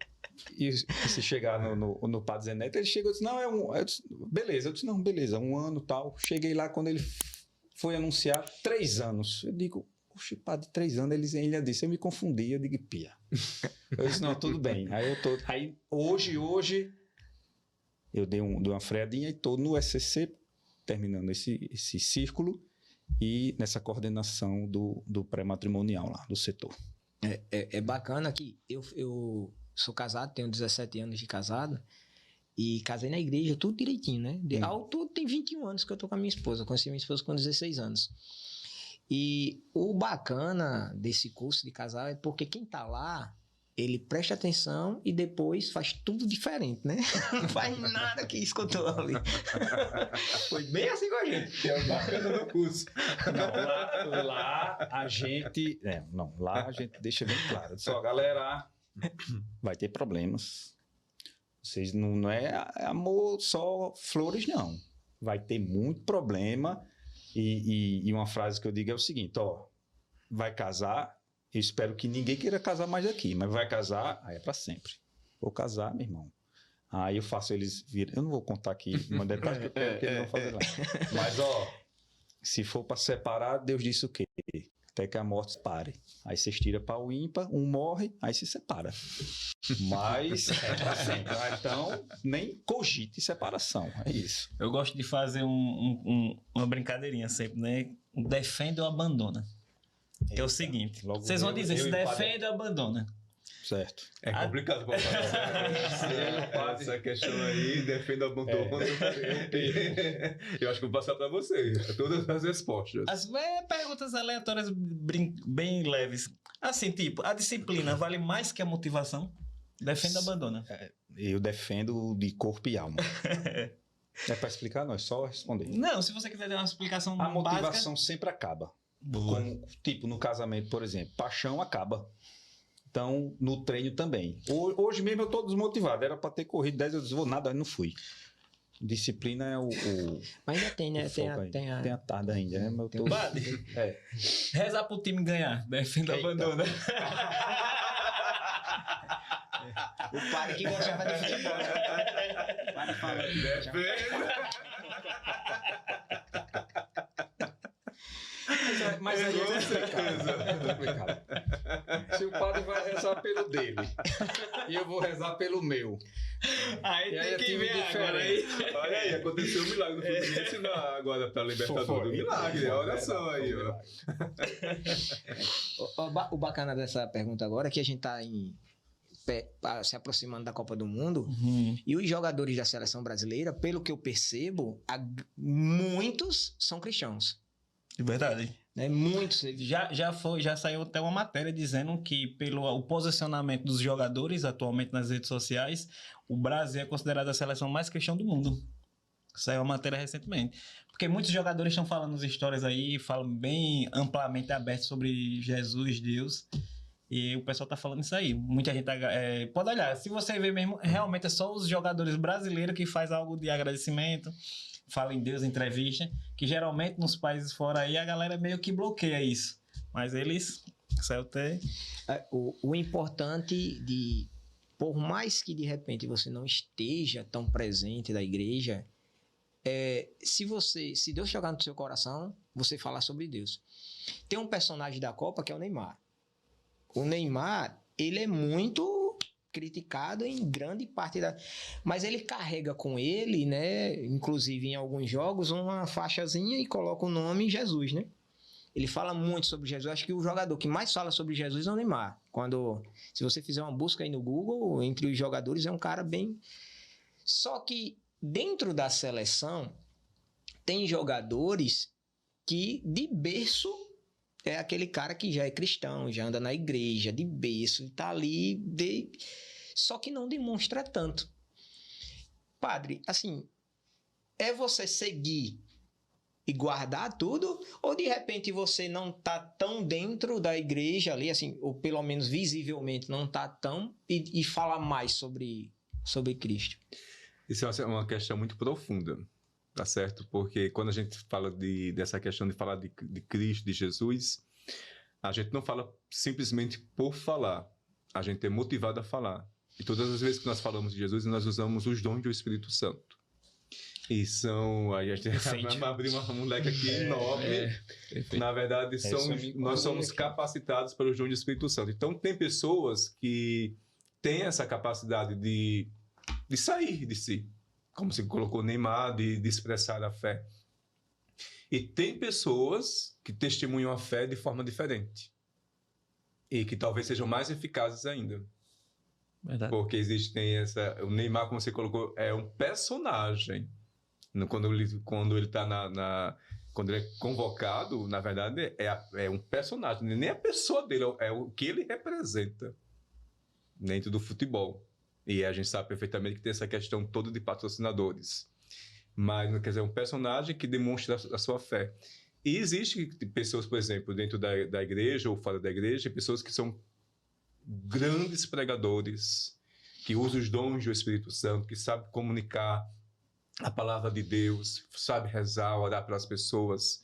E se chegar no padre Zeneto, ele chega e disse, não, eu disse, beleza. Eu disse, não, beleza, 1 ano e tal. Cheguei lá quando ele foi anunciar 3 anos. Eu digo, oxe, padre, 3 anos. Ele disse, eu me confundi. Eu digo, pia. Eu disse, não, tudo bem. Aí hoje eu dei uma freadinha e estou no SCC, terminando esse círculo e nessa coordenação do pré-matrimonial lá, do setor. É bacana que eu sou casado, tenho 17 anos de casado e casei na igreja, tudo direitinho, né? Ao todo tem 21 anos que eu tô com a minha esposa. Eu conheci minha esposa com 16 anos. E o bacana desse curso de casal é porque quem tá lá, ele presta atenção e depois faz tudo diferente, né? Não faz nada que escutou ali. Foi bem assim com a gente. É o bacana do curso. Não, lá a gente... lá a gente deixa bem claro. Só, galera, vai ter problemas. Vocês não é amor só flores, não. Vai ter muito problema. E uma frase que eu digo é o seguinte, vai casar... Eu espero que ninguém queira casar mais aqui, mas vai casar, aí é para sempre. Vou casar, meu irmão. Aí eu faço eles virem. Eu não vou contar aqui uma detalhe que eles vão fazer lá. Mas, se for para separar, Deus disse o quê? até que a morte pare. Aí você tira para o ímpar, um morre, aí se separa. Mas é para sempre. Então, nem cogite separação. É isso. Eu gosto de fazer uma brincadeirinha sempre, né? Defende ou abandona. Que é o seguinte, Logo vocês vão dizer se e o padre- defende ou abandona. Certo. É complicado para falar. Essa questão aí, defenda a abandono. Eu acho que vou passar para você. Todas as respostas. As perguntas aleatórias bem leves. Assim, tipo, a disciplina vale mais que a motivação? Defende ou abandona? Eu defendo de corpo e alma. É para explicar? Não, é só responder. Não, se você quiser dar uma explicação A básica... motivação sempre acaba. Boa. Tipo, no casamento, por exemplo, paixão acaba. Então, no treino também. Hoje mesmo eu estou desmotivado. Era para ter corrido 10, eu disse, vou nada, não fui. Disciplina é o Mas ainda tem, né? foco aí. Tem a tarde ainda, né? Mas eu tô... Padre, É. rezar pro time ganhar. Defende ou Eita. abandona? O padre que gostava de futebol. O padre falou que gostava. Mas aí é complicado. Se o padre vai rezar pelo dele e eu vou rezar pelo meu. Aí E aí é tem que time ver agora aí. Olha aí, aconteceu um milagre no Fluminense agora para a Libertadores. Foi. Milagre, olha só aí, ó. O bacana dessa pergunta agora é que a gente tá se aproximando da Copa do Mundo e os jogadores da seleção brasileira, pelo que eu percebo, muitos são cristãos. De verdade. Né? Muitos. Já saiu até uma matéria dizendo que pelo o posicionamento dos jogadores atualmente nas redes sociais, o Brasil é considerado a seleção mais cristã do mundo. Saiu uma matéria recentemente. Porque muitos jogadores estão falando nas histórias aí, falam bem amplamente aberto sobre Jesus, Deus. E o pessoal tá falando isso aí. Muita gente pode olhar. Se você ver mesmo, realmente é só os jogadores brasileiros que faz algo de agradecimento, fala em Deus em entrevista, que geralmente nos países fora aí a galera meio que bloqueia isso. Mas eles saiu até... O importante por mais que de repente você não esteja tão presente da igreja, se Deus chegar no seu coração, você falar sobre Deus. Tem um personagem da Copa que é o Neymar. O Neymar, ele é muito criticado em grande parte mas ele carrega com ele, né, inclusive em alguns jogos, uma faixazinha e coloca o nome Jesus, né? Ele fala muito sobre Jesus. Acho que o jogador que mais fala sobre Jesus é o Neymar. Se você fizer uma busca aí no Google, entre os jogadores, é um cara bem... Só que dentro da seleção, tem jogadores que de berço é aquele cara que já é cristão, já anda na igreja, de berço, e tá ali, só que não demonstra tanto. Padre, assim, é você seguir e guardar tudo, ou de repente você não tá tão dentro da igreja ali, assim, ou pelo menos visivelmente não tá tão, e falar mais sobre Cristo? Isso é uma questão muito profunda, tá certo? Porque quando a gente fala dessa questão de falar de Cristo, de Jesus, a gente não fala simplesmente por falar, a gente é motivado a falar. E todas as vezes que nós falamos de Jesus, nós usamos os dons do Espírito Santo. E aí a gente vai abrir uma moleque aqui enorme. Na verdade, nós somos capacitados pelos dons do Espírito Santo. Então, tem pessoas que têm essa capacidade de sair de si, como se colocou Neymar, de expressar a fé. E tem pessoas que testemunham a fé de forma diferente. E que talvez sejam mais eficazes ainda. Verdade. Porque o Neymar, como você colocou, é um personagem. Quando ele tá quando ele é convocado, na verdade, é um personagem. Nem a pessoa dele, é o que ele representa dentro do futebol. E a gente sabe perfeitamente que tem essa questão toda de patrocinadores. Mas, quer dizer, é um personagem que demonstra a sua fé. E existe pessoas, por exemplo, dentro da igreja ou fora da igreja, pessoas que são grandes pregadores, que usam os dons do Espírito Santo, que sabem comunicar a palavra de Deus, sabem rezar, orar para as pessoas.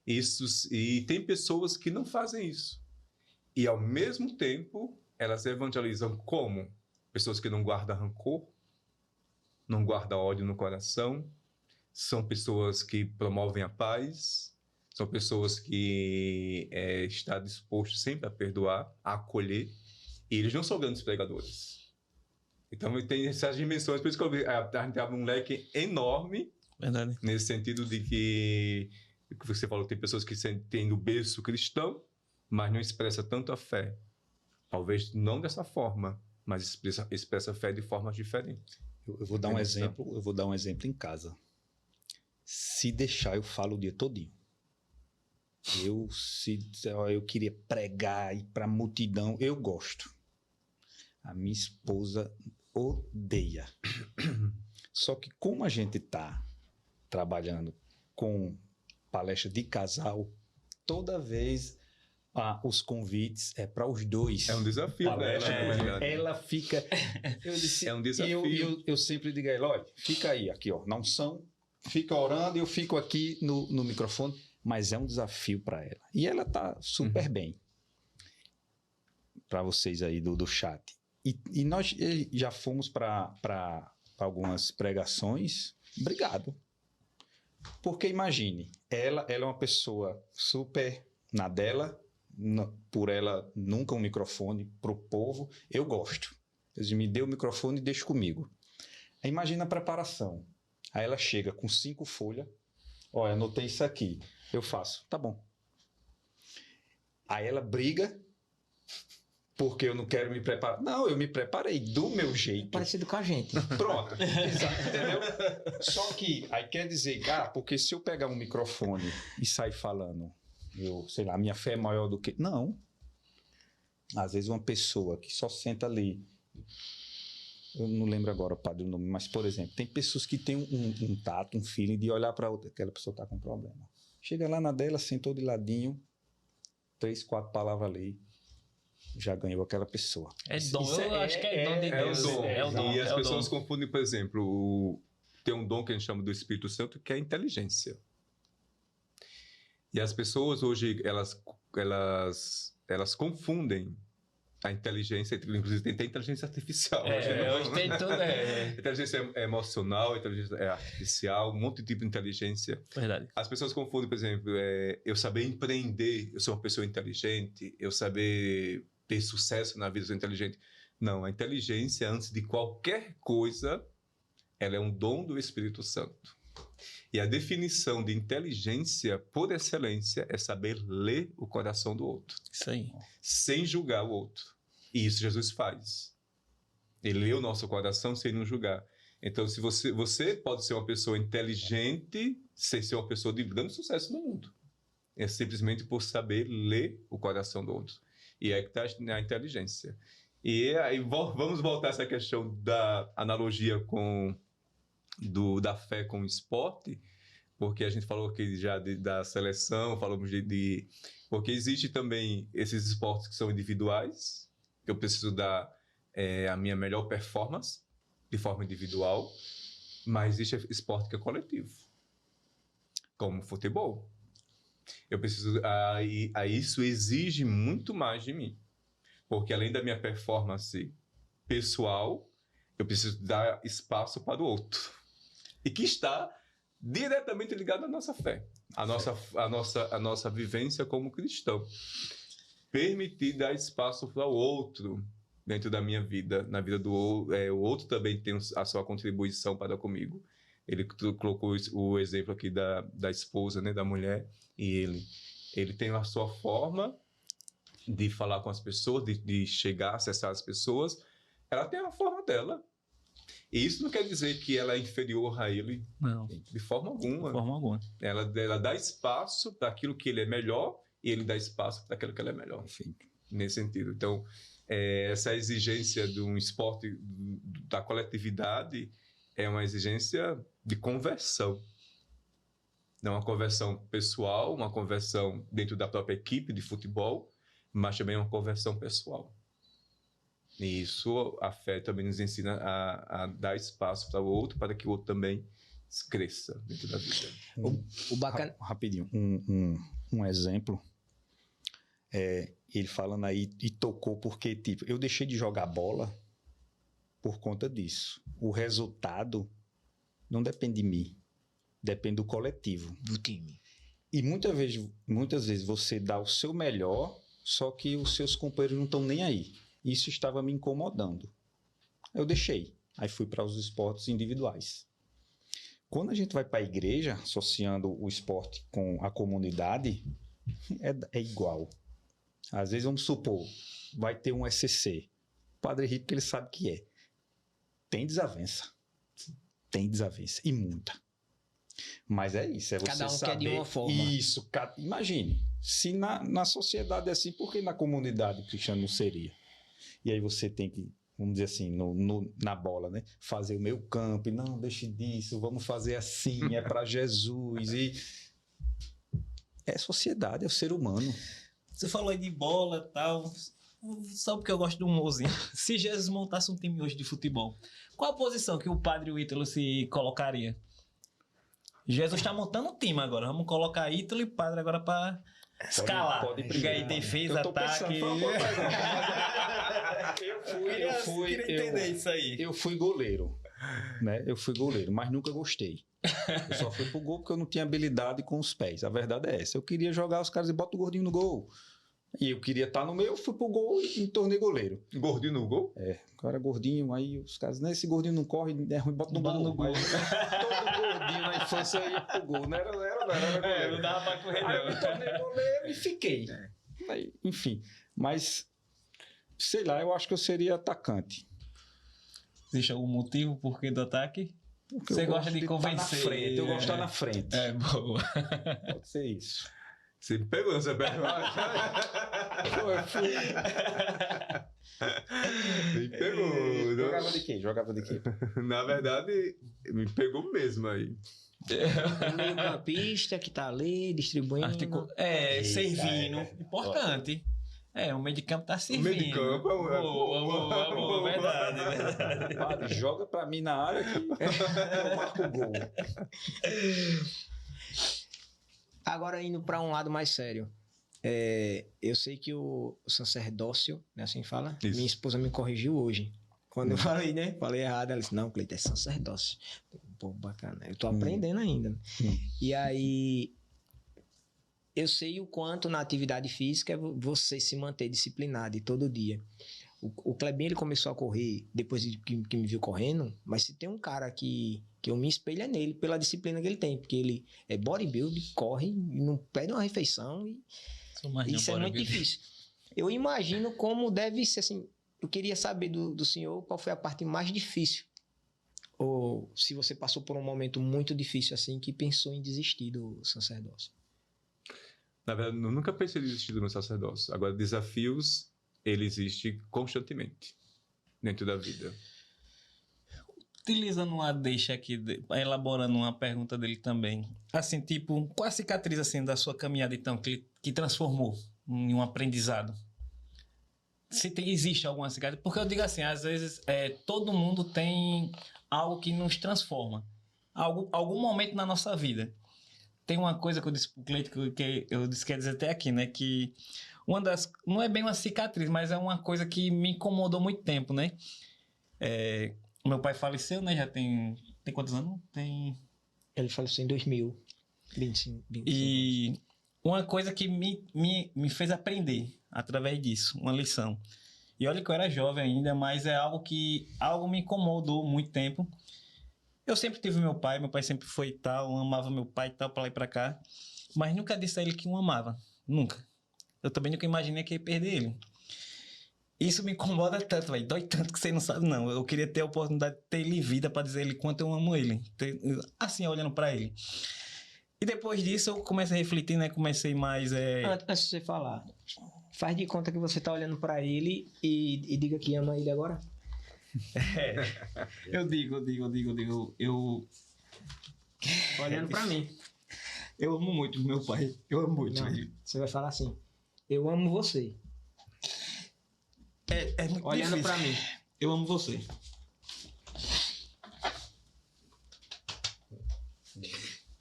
E tem pessoas que não fazem isso. E, ao mesmo tempo, elas evangelizam como? Pessoas que não guardam rancor, não guardam ódio no coração, são pessoas que promovem a paz, São pessoas que estão dispostas sempre a perdoar, a acolher, e eles não são grandes pregadores. Então, tem essas dimensões, por isso que a gente abre um leque enorme. Verdade. Nesse sentido de que você falou que tem pessoas que têm no berço cristão, mas não expressa tanto a fé. Talvez não dessa forma, mas expressa a fé de formas diferentes. Eu vou dar um exemplo em casa. Se deixar, eu falo o dia todinho. Eu queria pregar, ir para a multidão, eu gosto. A minha esposa odeia. Só que como a gente está trabalhando com palestra de casal, toda vez os convites é para os dois. É um desafio para ela. Ela fica... Eu disse, é um desafio. Eu sempre digo a ela, olha, fica aí, aqui, ó, na unção, fica orando, eu fico aqui no microfone, mas é um desafio para ela. E ela tá super bem. Para vocês aí do chat. E nós já fomos para algumas pregações. Obrigado. Porque imagine, ela é uma pessoa super na dela, por ela nunca um microfone para o povo. Eu gosto. Eles me deu o microfone e deixa comigo. Aí imagina a preparação. Aí ela chega com 5 folhas. Olha, anotei isso aqui. Eu faço. Tá bom. Aí ela briga porque eu não quero me preparar. Não, eu me preparei do meu jeito. Parecido com a gente. Pronto. Exato, entendeu? Só que aí quer dizer, porque se eu pegar um microfone e sair falando, sei lá, minha fé é maior do que... Não. Às vezes uma pessoa que só senta ali... Eu não lembro agora, padre, o nome, mas, por exemplo, tem pessoas que têm um tato, um feeling de olhar para outra, aquela pessoa está com problema. Chega lá na dela, sentou de ladinho, 3, 4 palavras ali, já ganhou aquela pessoa. É dom, eu acho que é dom de Deus. É o dom. E as pessoas confundem, por exemplo, tem um dom que a gente chama do Espírito Santo, que é a inteligência. E as pessoas hoje, elas confundem a inteligência, inclusive tem inteligência artificial. Hoje tem tudo. Inteligência emocional, inteligência artificial, um monte de tipo de inteligência. Verdade. As pessoas confundem, por exemplo, eu saber empreender, eu sou uma pessoa inteligente, eu saber ter sucesso na vida, eu sou inteligente. Não, a inteligência, antes de qualquer coisa, ela é um dom do Espírito Santo. E a definição de inteligência, por excelência, é saber ler o coração do outro. Isso aí. Sem julgar o outro. E isso Jesus faz. Ele lê o nosso coração sem nos julgar. Então, se você pode ser uma pessoa inteligente sem ser uma pessoa de grande sucesso no mundo. É simplesmente por saber ler o coração do outro. E é que está a inteligência. E aí vamos voltar a essa questão da analogia da fé com o esporte, porque a gente falou aqui já da seleção, falamos porque existe também esses esportes que são individuais, que eu preciso dar a minha melhor performance de forma individual, mas existe esporte que é coletivo, como futebol. Eu preciso, isso exige muito mais de mim, porque além da minha performance pessoal, eu preciso dar espaço para o outro. E que está diretamente ligado à nossa fé, à nossa vivência como cristão. Permitir dar espaço para o outro dentro da minha vida, na vida do outro. O outro também tem a sua contribuição para comigo. Ele colocou o exemplo aqui da esposa, né, da mulher, e ele tem a sua forma de falar com as pessoas, de chegar, acessar as pessoas. Ela tem a forma dela. E isso não quer dizer que ela é inferior a ele. Não. De forma alguma. De forma alguma. Ela dá espaço para aquilo que ele é melhor e ele dá espaço para aquilo que ela é melhor. Enfim. Nesse sentido. Então, essa exigência de um esporte, da coletividade, é uma exigência de conversão. Não uma conversão pessoal, uma conversão dentro da própria equipe de futebol, mas também uma conversão pessoal. E isso, a fé também nos ensina a dar espaço para o outro, para que o outro também cresça dentro da vida. O bacana... Rapidinho, um exemplo. Ele falando aí e tocou porque, tipo, eu deixei de jogar bola por conta disso. O resultado não depende de mim, depende do coletivo. Do time. E muitas vezes você dá o seu melhor, só que os seus companheiros não estão nem aí. Isso estava me incomodando. Eu deixei. Aí fui para os esportes individuais. Quando a gente vai para a igreja, associando o esporte com a comunidade, é igual. Às vezes, vamos supor, vai ter um SCC. O Padre Rito, ele sabe que é. Tem desavença. Tem desavença. E muita. Mas é isso. É você Cada um saber. quer de uma forma. Isso. Imagine. Se na sociedade é assim, por que na comunidade cristã não seria? E aí você tem que, vamos dizer assim, na bola, né? Fazer o meio campo. E não, deixe disso. Vamos fazer assim. É para Jesus. E é sociedade, é o ser humano. Você falou aí de bola e tal. Só porque eu gosto do humorzinho. Se Jesus montasse um time hoje de futebol, qual a posição que o Padre Ítalo se colocaria? Jesus está montando um time agora. Vamos colocar Ítalo e Padre agora para escalar. Pode Brigar aí, defesa, ataque. Queria entender isso aí. Eu fui goleiro, né? Eu fui goleiro, mas nunca gostei. Eu só fui pro gol porque eu não tinha habilidade com os pés. A verdade é essa. Eu queria jogar os caras e bota o gordinho no gol. E eu queria estar no meio, eu fui pro gol e me tornei goleiro. Gordinho no gol? É, o cara gordinho, aí os caras, né, esse gordinho não corre, é ruim, bota no gol. Todo gordinho na infância ia pro gol, não era goleiro. Não dava pra correr, Aí eu me tornei goleiro e fiquei. Aí, enfim, mas, sei lá, eu acho que eu seria atacante. Existe algum motivo por que do ataque? Porque Você eu gosta gosto de convencer. estar na frente, eu gosto de estar na frente. É, boa. Pode ser isso. Você me pegou nessa pergunta. Me pegou. Jogava de quê? Na verdade, me pegou mesmo aí. O meio campista que tá ali, distribuindo. Servindo. Importante. O meio de campo tá servindo. O meio de campo é boa, verdade. Padre, joga pra mim na área que eu marco o gol. Agora, indo para um lado mais sério. Eu sei que o sacerdócio, né, assim fala? Isso. Minha esposa me corrigiu hoje. Quando eu falei, né? Falei errado. Ela disse, não, Cleiton, é sacerdócio. Pô, bacana. Eu tô aprendendo ainda. E aí, eu sei o quanto na atividade física é você se manter disciplinado e todo dia. O Clebinho, ele começou a correr depois que me viu correndo, mas se tem um cara que eu me espelho é nele, pela disciplina que ele tem, porque ele é bodybuilder, corre, não perde uma refeição e isso é muito difícil. Eu imagino como deve ser, assim, eu queria saber do senhor qual foi a parte mais difícil, ou se você passou por um momento muito difícil, assim, que pensou em desistir do sacerdócio. Na verdade, eu nunca pensei em desistir do meu sacerdócio. Agora, desafios, ele existe constantemente dentro da vida. Utilizando uma deixa aqui, elaborando uma pergunta dele também. Assim, tipo, qual a cicatriz assim, da sua caminhada, então, que transformou em um aprendizado? Se existe alguma cicatriz? Porque eu digo assim, às vezes todo mundo tem algo que nos transforma. Algum momento na nossa vida. Tem uma coisa que eu disse pro Cleiton, que eu disse que quer dizer até aqui, né? Que não é bem uma cicatriz, mas é uma coisa que me incomodou muito tempo, né? Meu pai faleceu, né? Já tem quantos anos? Ele faleceu em 2000. 25 E uma coisa que me fez aprender através disso, uma lição. E olha que eu era jovem ainda, mas é algo me incomodou muito tempo. Eu sempre tive meu pai sempre foi tal, eu amava meu pai e tal, pra lá e pra cá. Mas nunca disse a ele que o amava. Nunca. Eu também nunca imaginei que ia perder ele. Isso me incomoda tanto, velho. Dói tanto que você não sabe, não. Eu queria ter a oportunidade de ter ele vida pra dizer a ele quanto eu amo ele. Assim, olhando pra ele. E depois disso, eu comecei a refletir, né? Comecei mais... Antes de você falar, faz de conta que você tá olhando pra ele e diga que ama ele agora. Eu digo. Olhando pra mim. Eu amo muito meu pai. Eu amo muito Não, ele. você vai falar assim, eu amo você. É muito Olhando difícil. pra mim. Eu amo você.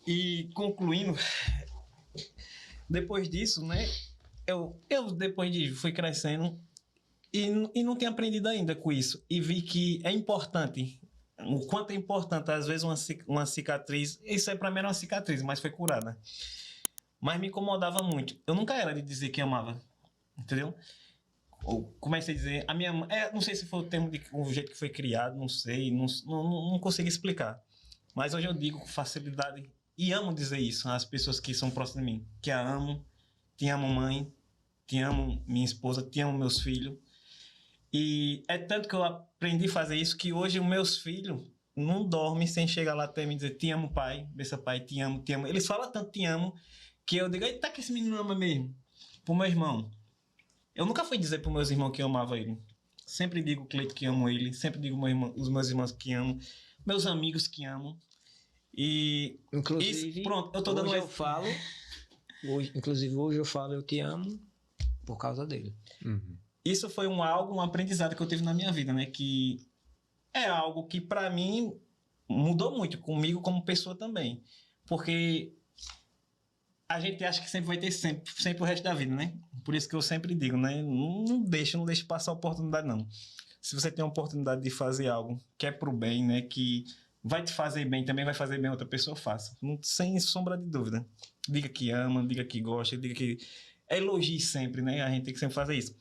E concluindo, depois disso, né? Eu depois de fui crescendo e não tinha aprendido ainda com isso. E vi que é importante, o quanto é importante, às vezes uma cicatriz, isso aí pra mim era uma cicatriz, mas foi curada. mas me incomodava muito. Eu nunca era de dizer que amava, entendeu? Eu comecei a dizer, a minha mãe, não sei se foi o jeito que foi criado, não sei, não consegui explicar. Mas hoje eu digo com facilidade e amo dizer isso às pessoas que são próximas de mim, que a amo, te amo mãe, te amo minha esposa, te amo meus filhos. E é tanto que eu aprendi a fazer isso que hoje os meus filhos não dormem sem chegar lá até mim e dizer te amo pai, bença pai, te amo, te amo. Eles falam tanto te amo que eu digo, eita que esse menino ama mesmo. Pro meu irmão. Eu nunca fui dizer pros meus irmãos que eu amava ele. Sempre digo o Cleito que amo ele, sempre digo os meus irmãos que amo, meus amigos que amo. E Inclusive, isso, pronto, eu tô dando hoje eu falo, inclusive hoje eu falo eu te amo por causa dele. Isso foi um aprendizado que eu tive na minha vida, né? Que é algo que pra mim mudou muito comigo como pessoa também. Porque a gente acha que sempre vai ter sempre o resto da vida, né? Por isso que eu sempre digo, né? Não deixe passar a oportunidade, não. Se você tem a oportunidade de fazer algo que é pro bem, né? Que vai te fazer bem, também vai fazer bem a outra pessoa, faça. Sem sombra de dúvida. Diga que ama, diga que gosta, diga que... Elogie sempre, né? A gente tem que sempre fazer isso.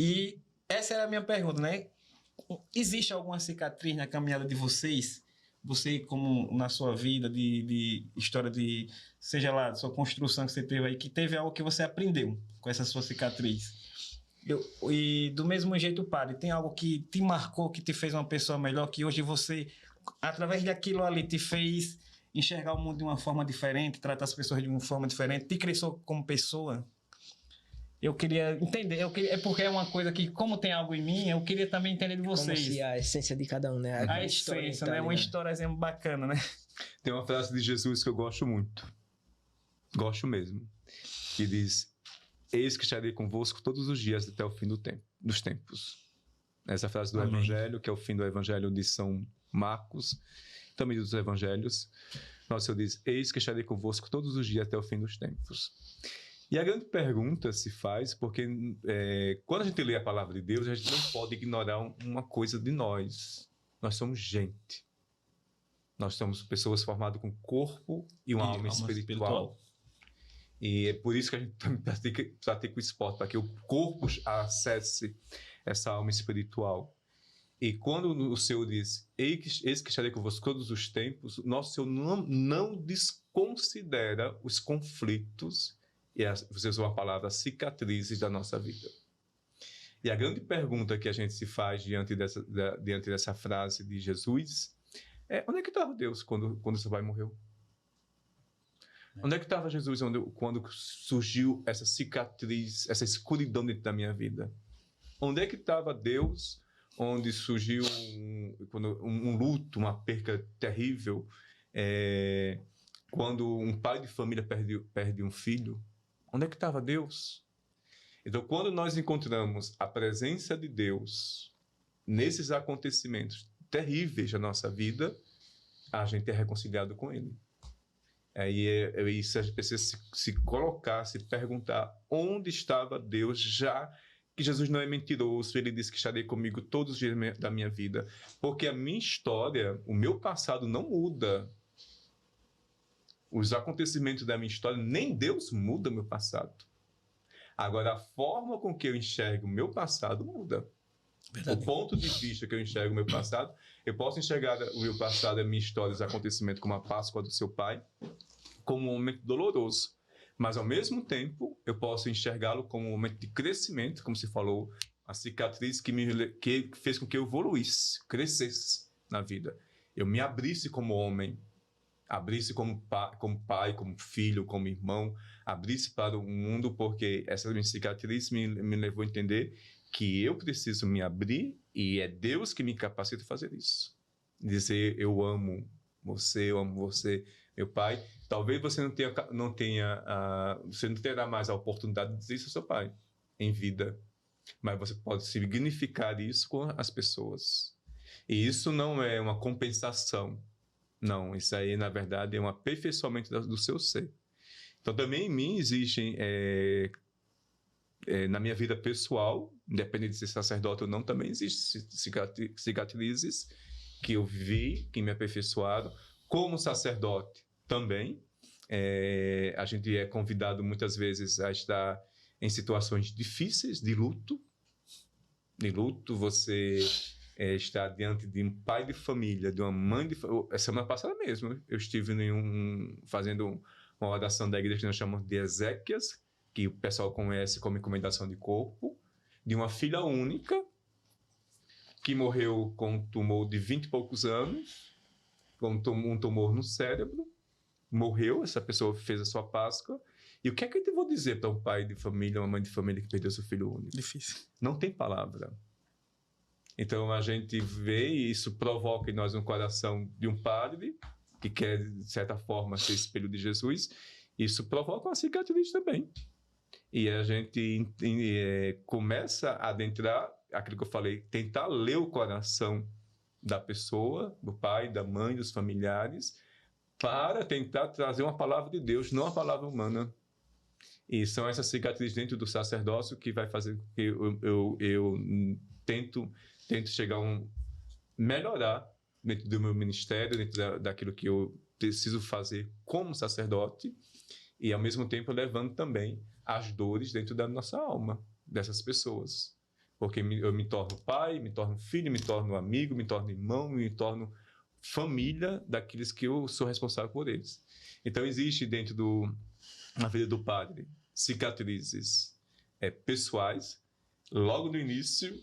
E essa era a minha pergunta, né? Existe alguma cicatriz na caminhada de vocês? Você, como na sua vida, de história de... Seja lá, sua construção que você teve aí, que teve algo que você aprendeu com essa sua cicatriz. E do mesmo jeito, padre, tem algo que te marcou, que te fez uma pessoa melhor, que hoje você, através daquilo ali, te fez enxergar o mundo de uma forma diferente, tratar as pessoas de uma forma diferente, te cresceu como pessoa? Eu queria entender, é porque é uma coisa que, como tem algo em mim, eu queria também entender de vocês. Como se a essência de cada um, né? A essência, né? Uma históriazinha bacana, né? Tem uma frase de Jesus que eu gosto muito. Gosto mesmo. Que diz, eis que estarei convosco todos os dias até o fim dos tempos. Essa frase do Amém. Evangelho, que é o fim do Evangelho de São Marcos, também dos Evangelhos. Nosso Senhor diz, eis que estarei convosco todos os dias até o fim dos tempos. E a grande pergunta se faz, porque quando a gente lê a palavra de Deus, a gente não pode ignorar uma coisa de nós. Nós somos gente. Nós somos pessoas formadas com corpo e uma alma espiritual. E é por isso que a gente também pratica o esporte, para que o corpo acesse essa alma espiritual. E quando o Senhor diz, eis que estarei convosco todos os tempos, o nosso Senhor não desconsidera os conflitos e você usou a palavra cicatrizes da nossa vida. E a grande pergunta que a gente se faz diante dessa frase de Jesus é, onde é que estava Deus quando seu pai morreu? Onde é que estava Jesus quando surgiu essa cicatriz, essa escuridão dentro da minha vida? Onde é que estava Deus onde surgiu um luto, uma perca terrível, quando um pai de família perde um filho? Onde é que estava Deus? Então, quando nós encontramos a presença de Deus nesses acontecimentos terríveis da nossa vida, a gente é reconciliado com Ele. Isso a gente precisa se colocar, se perguntar onde estava Deus, já que Jesus não é mentiroso, Ele disse que estarei comigo todos os dias da minha vida. Porque a minha história, o meu passado não muda. Os acontecimentos da minha história, nem Deus muda o meu passado. Agora, a forma com que eu enxergo o meu passado muda. Verdade. O ponto de vista que eu enxergo o meu passado, eu posso enxergar o meu passado, a minha história, os acontecimentos como a Páscoa do seu pai, como um momento doloroso. Mas, ao mesmo tempo, eu posso enxergá-lo como um momento de crescimento, como se falou, a cicatriz que fez com que eu evoluísse, crescesse na vida. Eu me abrisse como homem, abrisse como pai, como filho, como irmão, abrisse para o mundo, porque essa minha cicatriz me levou a entender que eu preciso me abrir e é Deus que me capacita a fazer isso. Dizer, eu amo você, meu pai. Talvez você você não terá mais a oportunidade de dizer isso ao seu pai em vida, mas você pode significar isso com as pessoas. E isso não é uma compensação. Não, isso aí, na verdade, é um aperfeiçoamento do seu ser. Então, também em mim existem, na minha vida pessoal, independente de ser sacerdote ou não, também existem cicatrizes que eu vivi, que me aperfeiçoaram. Como sacerdote, também. A gente é convidado muitas vezes a estar em situações difíceis de luto. Você está diante de um pai de família, de uma mãe de família. Semana passada mesmo, eu estive fazendo uma oração da igreja que nós chamamos de Ezequias, que o pessoal conhece como encomendação de corpo, de uma filha única que morreu com um tumor de 20 e poucos anos, com um tumor no cérebro. Morreu, essa pessoa fez a sua Páscoa. E o que é que eu vou dizer para um pai de família, uma mãe de família que perdeu seu filho único? Difícil. Não tem palavra. Então a gente vê e isso provoca em nós um coração de um padre que quer, de certa forma, ser espelho de Jesus. Isso provoca uma cicatriz também. E a gente começa a adentrar aquilo que eu falei, tentar ler o coração da pessoa, do pai, da mãe, dos familiares, para tentar trazer uma palavra de Deus, não uma palavra humana. E são essas cicatrizes dentro do sacerdócio que vai fazer que eu tento chegar melhorar dentro do meu ministério, dentro daquilo que eu preciso fazer como sacerdote, e ao mesmo tempo levando também as dores dentro da nossa alma, dessas pessoas. Porque eu me torno pai, me torno filho, me torno amigo, me torno irmão, me torno família daqueles que eu sou responsável por eles. Então existe dentro na vida do padre cicatrizes pessoais. Logo no início,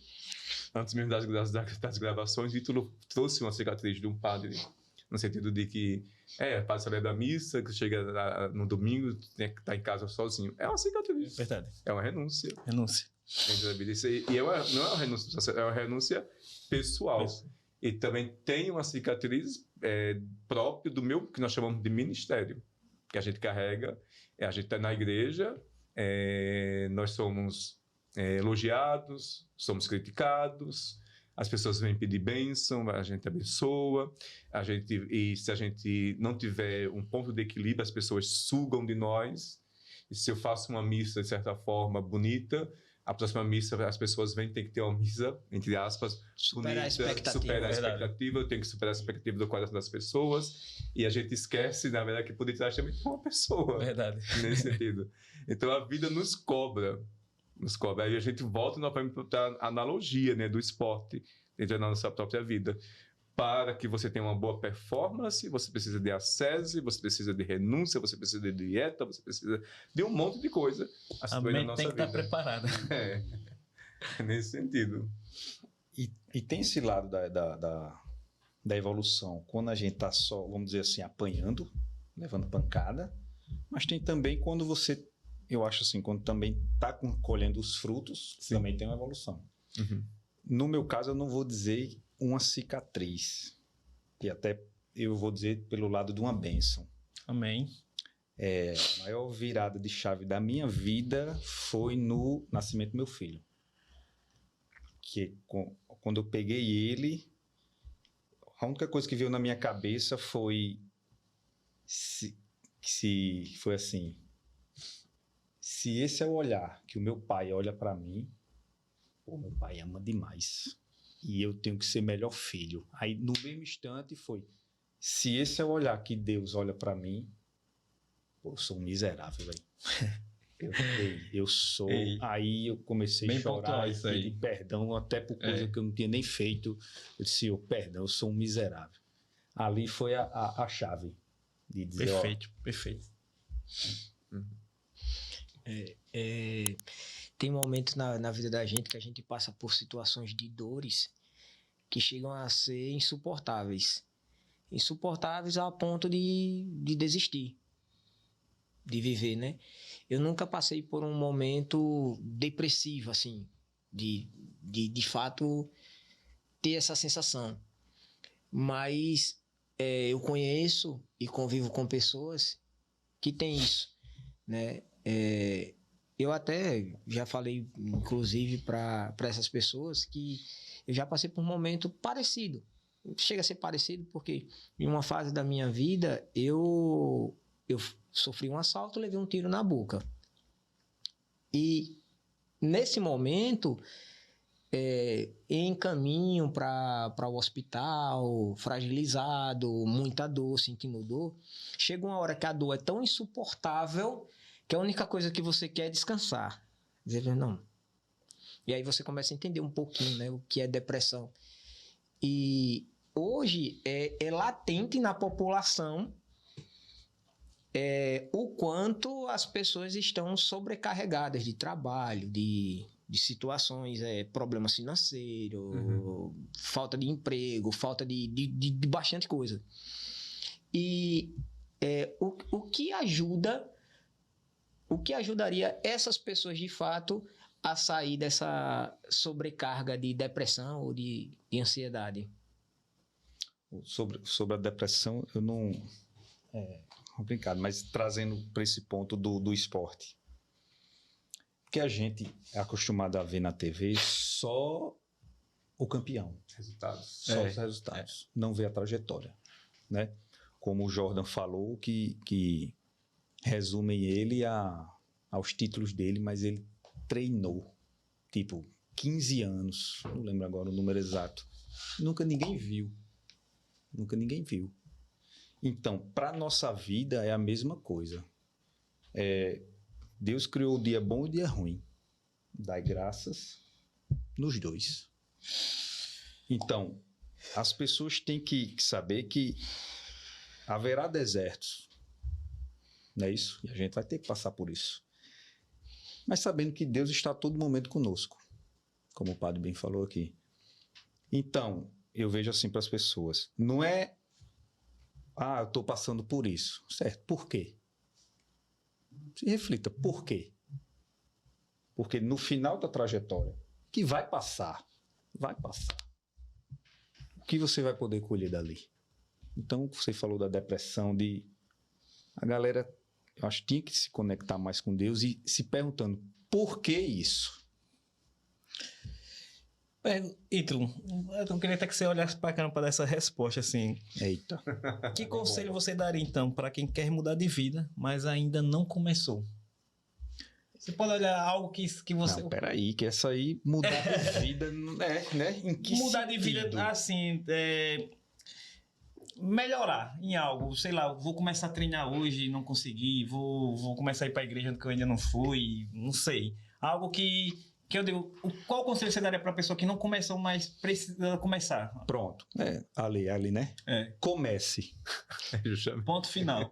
antes mesmo das gravações, Vitor trouxe uma cicatriz de um padre, no sentido de que padre sai da missa, que chega no domingo, tem que estar em casa sozinho. É uma cicatriz. É verdade. É uma renúncia. Renúncia. E não é uma renúncia, é uma renúncia pessoal. Isso. E também tem uma cicatriz própria do meu, que nós chamamos de ministério, que a gente carrega. A gente está na igreja, nós somos elogiados, somos criticados, as pessoas vêm pedir bênção, a gente abençoa, e se a gente não tiver um ponto de equilíbrio, as pessoas sugam de nós. E se eu faço uma missa, de certa forma, bonita, a próxima missa, as pessoas vêm, tem que ter uma missa, entre aspas, superar bonita, superar a expectativa, eu tenho que superar a expectativa do coração das pessoas, e a gente esquece, na verdade, que por detrás também tem uma pessoa. Verdade. Nesse sentido. Então, a vida nos cobra. Aí a gente volta novamente para a analogia, né, do esporte dentro da nossa própria vida. Para que você tenha uma boa performance, você precisa de ascese, você precisa de renúncia, você precisa de dieta, você precisa de um monte de coisa. A mente tem que estar preparada. Nesse sentido. E tem esse lado da evolução, quando a gente está só, vamos dizer assim, apanhando, levando pancada, mas tem também quando você, eu acho assim, quando também está colhendo os frutos, sim, também tem uma evolução. Uhum. No meu caso, eu não vou dizer uma cicatriz, e até eu vou dizer pelo lado de uma bênção. Amém. A maior virada de chave da minha vida foi no nascimento do meu filho. Que quando eu peguei ele, a única coisa que veio na minha cabeça foi foi assim: se esse é o olhar que o meu pai olha para mim, meu pai ama demais. E eu tenho que ser melhor filho. Aí, no mesmo instante, foi: se esse é o olhar que Deus olha para mim, eu sou um miserável, velho. Eu sou... Aí eu comecei a chorar e pedir perdão, até por coisa que eu não tinha nem feito. Eu disse: perdão, eu sou um miserável. Ali foi a chave de dizer... Perfeito. Tem momentos na vida da gente que a gente passa por situações de dores que chegam a ser insuportáveis. Insuportáveis a ponto de desistir de viver, né? Eu nunca passei por um momento depressivo, assim, de fato ter essa sensação. Mas eu conheço e convivo com pessoas que têm isso, né? Eu até já falei, inclusive, para essas pessoas que eu já passei por um momento parecido. Chega a ser parecido porque em uma fase da minha vida eu sofri um assalto, levei um tiro na boca. E nesse momento em caminho para o hospital, fragilizado, muita dor, sentindo dor, chega uma hora que a dor é tão insuportável que a única coisa que você quer é descansar. Dizer, não. E aí você começa a entender um pouquinho, né, o que é depressão. E hoje é latente na população o quanto as pessoas estão sobrecarregadas de trabalho, de situações, problemas financeiros, falta de emprego, falta de bastante coisa. E o que ajudaria essas pessoas de fato a sair dessa sobrecarga de depressão ou de ansiedade? Sobre a depressão, eu não... complicado, mas trazendo para esse ponto do esporte. Porque a gente é acostumado a ver na TV só o campeão. Resultados. Só os resultados. Não vê a trajetória, né? Como o Jordan falou, que resumem ele aos títulos dele, mas ele treinou, tipo, 15 anos, não lembro agora o número exato. Nunca ninguém viu. Então, para a nossa vida é a mesma coisa. Deus criou o dia bom e o dia ruim. Dai graças nos dois. Então, as pessoas têm que saber que haverá desertos. Não é isso? E a gente vai ter que passar por isso. Mas sabendo que Deus está a todo momento conosco. Como o padre bem falou aqui. Então, eu vejo assim para as pessoas. Não é... eu estou passando por isso. Certo, por quê? Se reflita, por quê? Porque no final da trajetória, que vai passar, o que você vai poder colher dali? Então, você falou da depressão, a galera, eu acho que tinha que se conectar mais com Deus e se perguntando, por que isso? Ítalo, eu queria até que você olhasse para cá para dar essa resposta, assim. Eita. Que conselho você daria, então, para quem quer mudar de vida, mas ainda não começou? Você pode olhar algo que você... Não, peraí, que essa aí, mudar de vida, né? Em que mudar sentido? de vida, assim, melhorar em algo. Sei lá, vou começar a treinar hoje e não consegui, vou começar a ir para a igreja que eu ainda não fui, não sei. Algo que eu digo, qual conselho você daria para a pessoa que não começou, mas precisa começar? Pronto. Ali, né? Comece. Ponto final.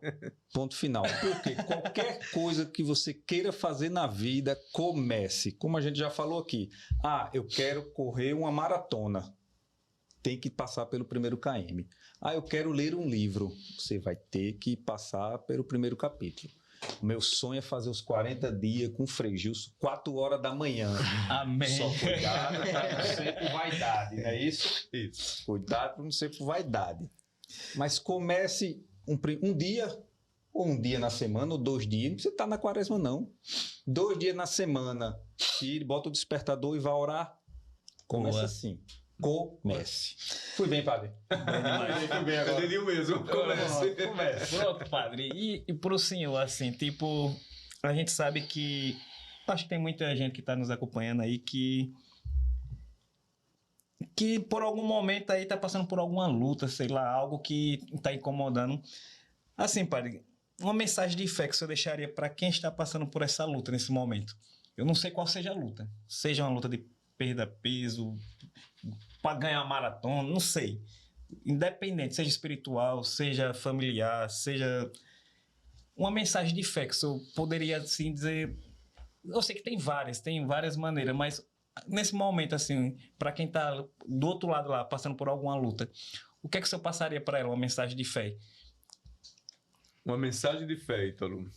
Ponto final. Porque qualquer coisa que você queira fazer na vida, comece. Como a gente já falou aqui. Eu quero correr uma maratona. Tem que passar pelo primeiro km. Eu quero ler um livro. Você vai ter que passar pelo primeiro capítulo. O meu sonho é fazer os 40 dias com o Frei Gilson, 4 horas da manhã. Amém. Só cuidado para não ser por vaidade, não é isso? Isso. Cuidado para não ser por vaidade. Mas comece um dia, ou um dia na semana, ou 2 dias. Não precisa estar na quaresma, não. 2 dias na semana. Tire, bota o despertador e vá orar. Comece assim. Comece. Fui bem, padre. Fui bem agora. Eu diria o mesmo. Comece. Pronto, padre. E pro senhor, assim, tipo, a gente sabe que... Acho que tem muita gente que está nos acompanhando aí que por algum momento aí está passando por alguma luta, sei lá, algo que está incomodando. Assim, padre, uma mensagem de fé que o senhor deixaria para quem está passando por essa luta nesse momento. Eu não sei qual seja a luta. Seja uma luta de perda de peso, para ganhar uma maratona, não sei. Independente, seja espiritual, seja familiar, seja uma mensagem de fé que o senhor poderia, assim, dizer... Eu sei que tem várias maneiras, mas nesse momento, assim, para quem está do outro lado lá, passando por alguma luta, o que é que o senhor passaria para ela, uma mensagem de fé? Uma mensagem de fé, Ítalo.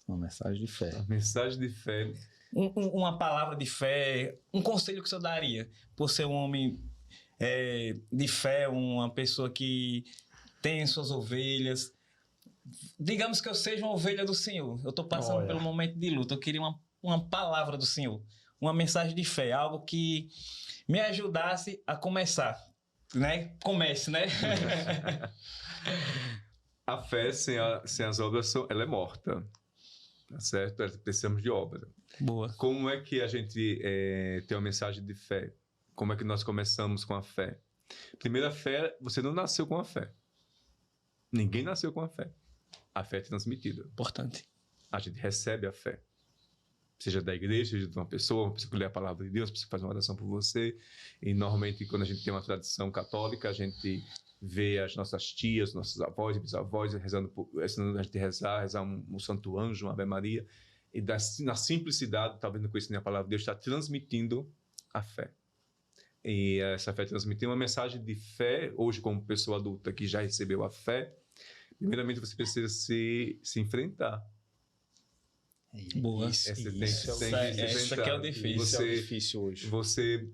Uma mensagem de fé. Uma mensagem de fé. Uma palavra de fé, um conselho que o senhor daria por ser um homem de fé, uma pessoa que tem suas ovelhas. Digamos que eu seja uma ovelha do Senhor. Eu estou passando pelo momento de luta. Eu queria uma palavra do Senhor, uma mensagem de fé, algo que me ajudasse a começar, né? Comece, né? A fé sem as obras, ela é morta, tá certo? Precisamos de obra. Boa. Como é que a gente tem uma mensagem de fé? como é que nós começamos com a fé? Primeira fé, você não nasceu com a fé. Ninguém nasceu com a fé. A fé é transmitida. Importante. A gente recebe a fé. Seja da igreja, seja de uma pessoa que lê a palavra de Deus, uma pessoa que faz uma oração por você. E normalmente, quando a gente tem uma tradição católica, a gente vê as nossas tias, nossos avós e bisavós ensinando a gente a rezar um Santo Anjo, uma Ave Maria. E na simplicidade, talvez não conhecendo a palavra de Deus, está transmitindo a fé. E essa fé transmitir uma mensagem de fé, hoje como pessoa adulta que já recebeu a fé, primeiramente você precisa se enfrentar. Boa. Essa que é o difícil. Isso é o difícil hoje.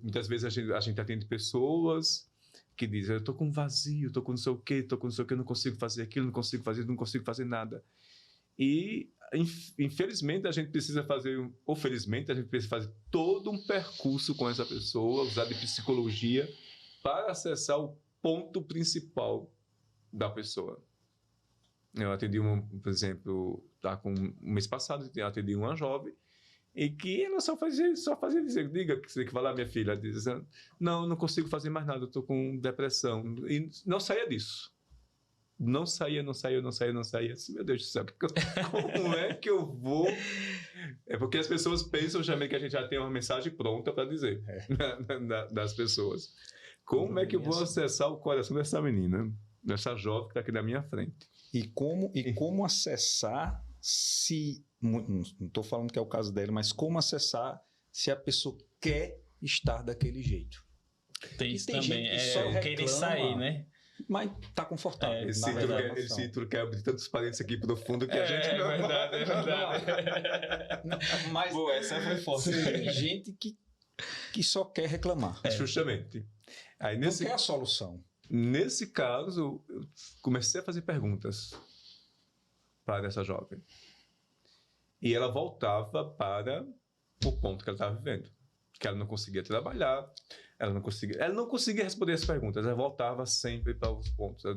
Muitas vezes a gente atende pessoas que dizem, eu estou com vazio, estou com não sei o quê, eu não consigo fazer aquilo, não consigo fazer nada. E infelizmente a gente precisa fazer, ou felizmente a gente precisa fazer todo um percurso com essa pessoa, usar de psicologia para acessar o ponto principal da pessoa. Eu atendi por exemplo, com um mês passado, eu atendi uma jovem e que ela só fazia dizer, diga que você tem que falar, minha filha, dizendo, não consigo fazer mais nada, eu estou com depressão, e não saía disso. Não saía. Meu Deus do céu, como é que eu vou? É porque as pessoas pensam também que a gente já tem uma mensagem pronta para dizer das pessoas. Como é que eu vou acessar o coração dessa menina, dessa jovem que está aqui na minha frente? E como acessar se... Não estou falando que é o caso dela, mas como acessar se a pessoa quer estar daquele jeito? Tem isso tem também, gente que só querer sair, né? Mas tá confortável. Esse título quer abrir tantos parênteses aqui profundo que a gente não... É verdade. Mas Boa, essa foi forte. Tem gente que só quer reclamar. Justamente. Aí, Não quer a solução. Nesse caso, eu comecei a fazer perguntas para essa jovem. E ela voltava para o ponto que ela estava vivendo. Que ela não conseguia trabalhar, ela não conseguia responder as perguntas, ela voltava sempre para os pontos. Eu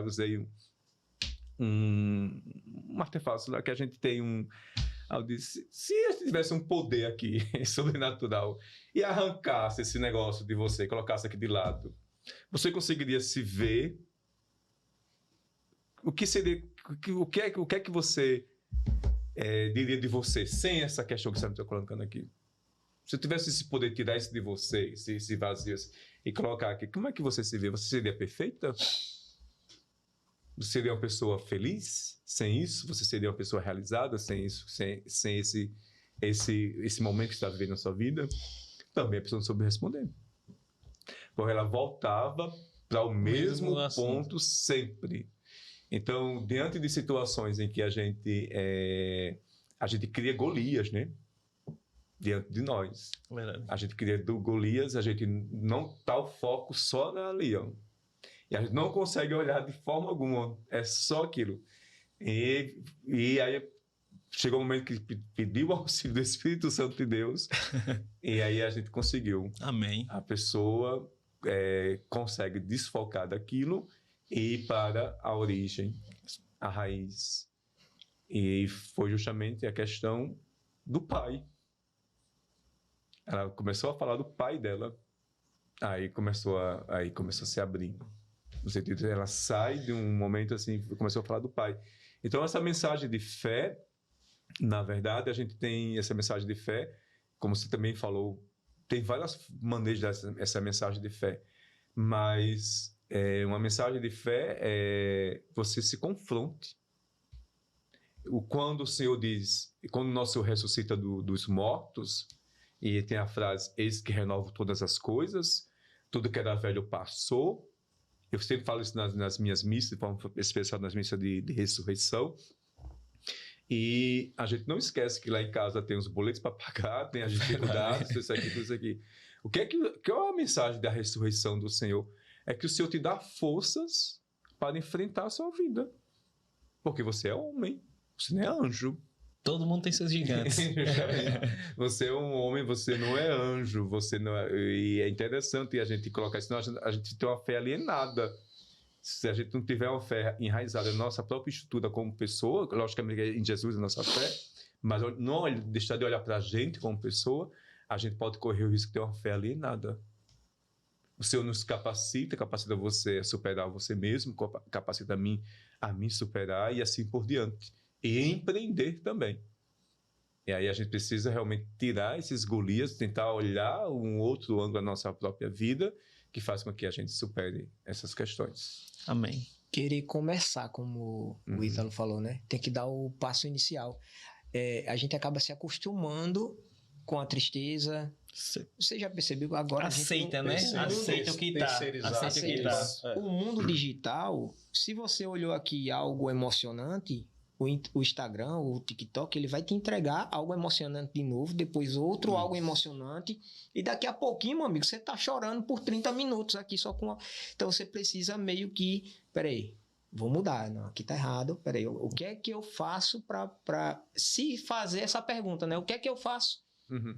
usei um artefato lá que a gente tem eu disse, se eu tivesse um poder aqui sobrenatural e arrancasse esse negócio de você, colocasse aqui de lado, você conseguiria se ver? O que é que você diria de você sem essa questão que você está colocando aqui? Se eu tivesse esse poder, tirar isso de você, esse vazio, e colocar aqui, como é que você se vê? Você seria perfeita? Você seria uma pessoa feliz sem isso? Você seria uma pessoa realizada sem isso? Sem esse momento que você está vivendo na sua vida? Também a pessoa não soube responder. Porque ela voltava para o mesmo ponto sempre. Então, diante de situações em que a gente cria Golias, né? Diante de nós. Verdade. A gente cria Golias, a gente não está o foco só na leão. E a gente não consegue olhar de forma alguma, é só aquilo. E aí chegou um momento que pediu o auxílio do Espírito Santo de Deus, e aí a gente conseguiu. Amém. A pessoa consegue desfocar daquilo e ir para a origem, a raiz. E foi justamente a questão do pai. Ela começou a falar do pai dela, aí começou a se abrir. No sentido de ela sai de um momento assim, começou a falar do pai. Então, essa mensagem de fé, na verdade, a gente tem essa mensagem de fé, como você também falou, tem várias maneiras de dar essa mensagem de fé, mas uma mensagem de fé é você se confronte. Quando o Senhor diz, quando o nosso Senhor ressuscita dos mortos, e tem a frase, eis que renovo todas as coisas, tudo que era velho passou. Eu sempre falo isso nas minhas missas, de forma especial nas missas de ressurreição. E a gente não esquece que lá em casa tem os boletos para pagar, tem as dificuldades, tudo isso aqui. Qual é a mensagem da ressurreição do Senhor? É que o Senhor te dá forças para enfrentar a sua vida. Porque você é homem, você não é anjo. Todo mundo tem seus gigantes. Você é um homem, você não é anjo, você não é... E é interessante a gente colocar isso, senão a gente tem uma fé alienada. Se a gente não tiver uma fé enraizada na nossa própria estrutura como pessoa, logicamente em Jesus a nossa fé, mas não deixar de olhar para a gente como pessoa, a gente pode correr o risco de ter uma fé alienada. O Senhor nos capacita você a superar você mesmo, capacita a mim superar e assim por diante. E empreender também. E aí a gente precisa realmente tirar esses Golias, tentar olhar um outro ângulo da nossa própria vida, que faz com que a gente supere essas questões. Amém. Querer começar, como o Ítalo falou, né? Tem que dar o passo inicial. A gente acaba se acostumando com a tristeza. Você já percebeu agora? Aceita, né? Aceita o que tá. Aceita o que tá. O mundo digital, se você olhou aqui algo emocionante, o Instagram, o TikTok, ele vai te entregar algo emocionante de novo, depois outro algo emocionante, e daqui a pouquinho, meu amigo, você tá chorando por 30 minutos aqui só com... Então você precisa meio que... Peraí, vou mudar. Não, aqui tá errado. Peraí, o que é que eu faço para se fazer essa pergunta, né? O que é que eu faço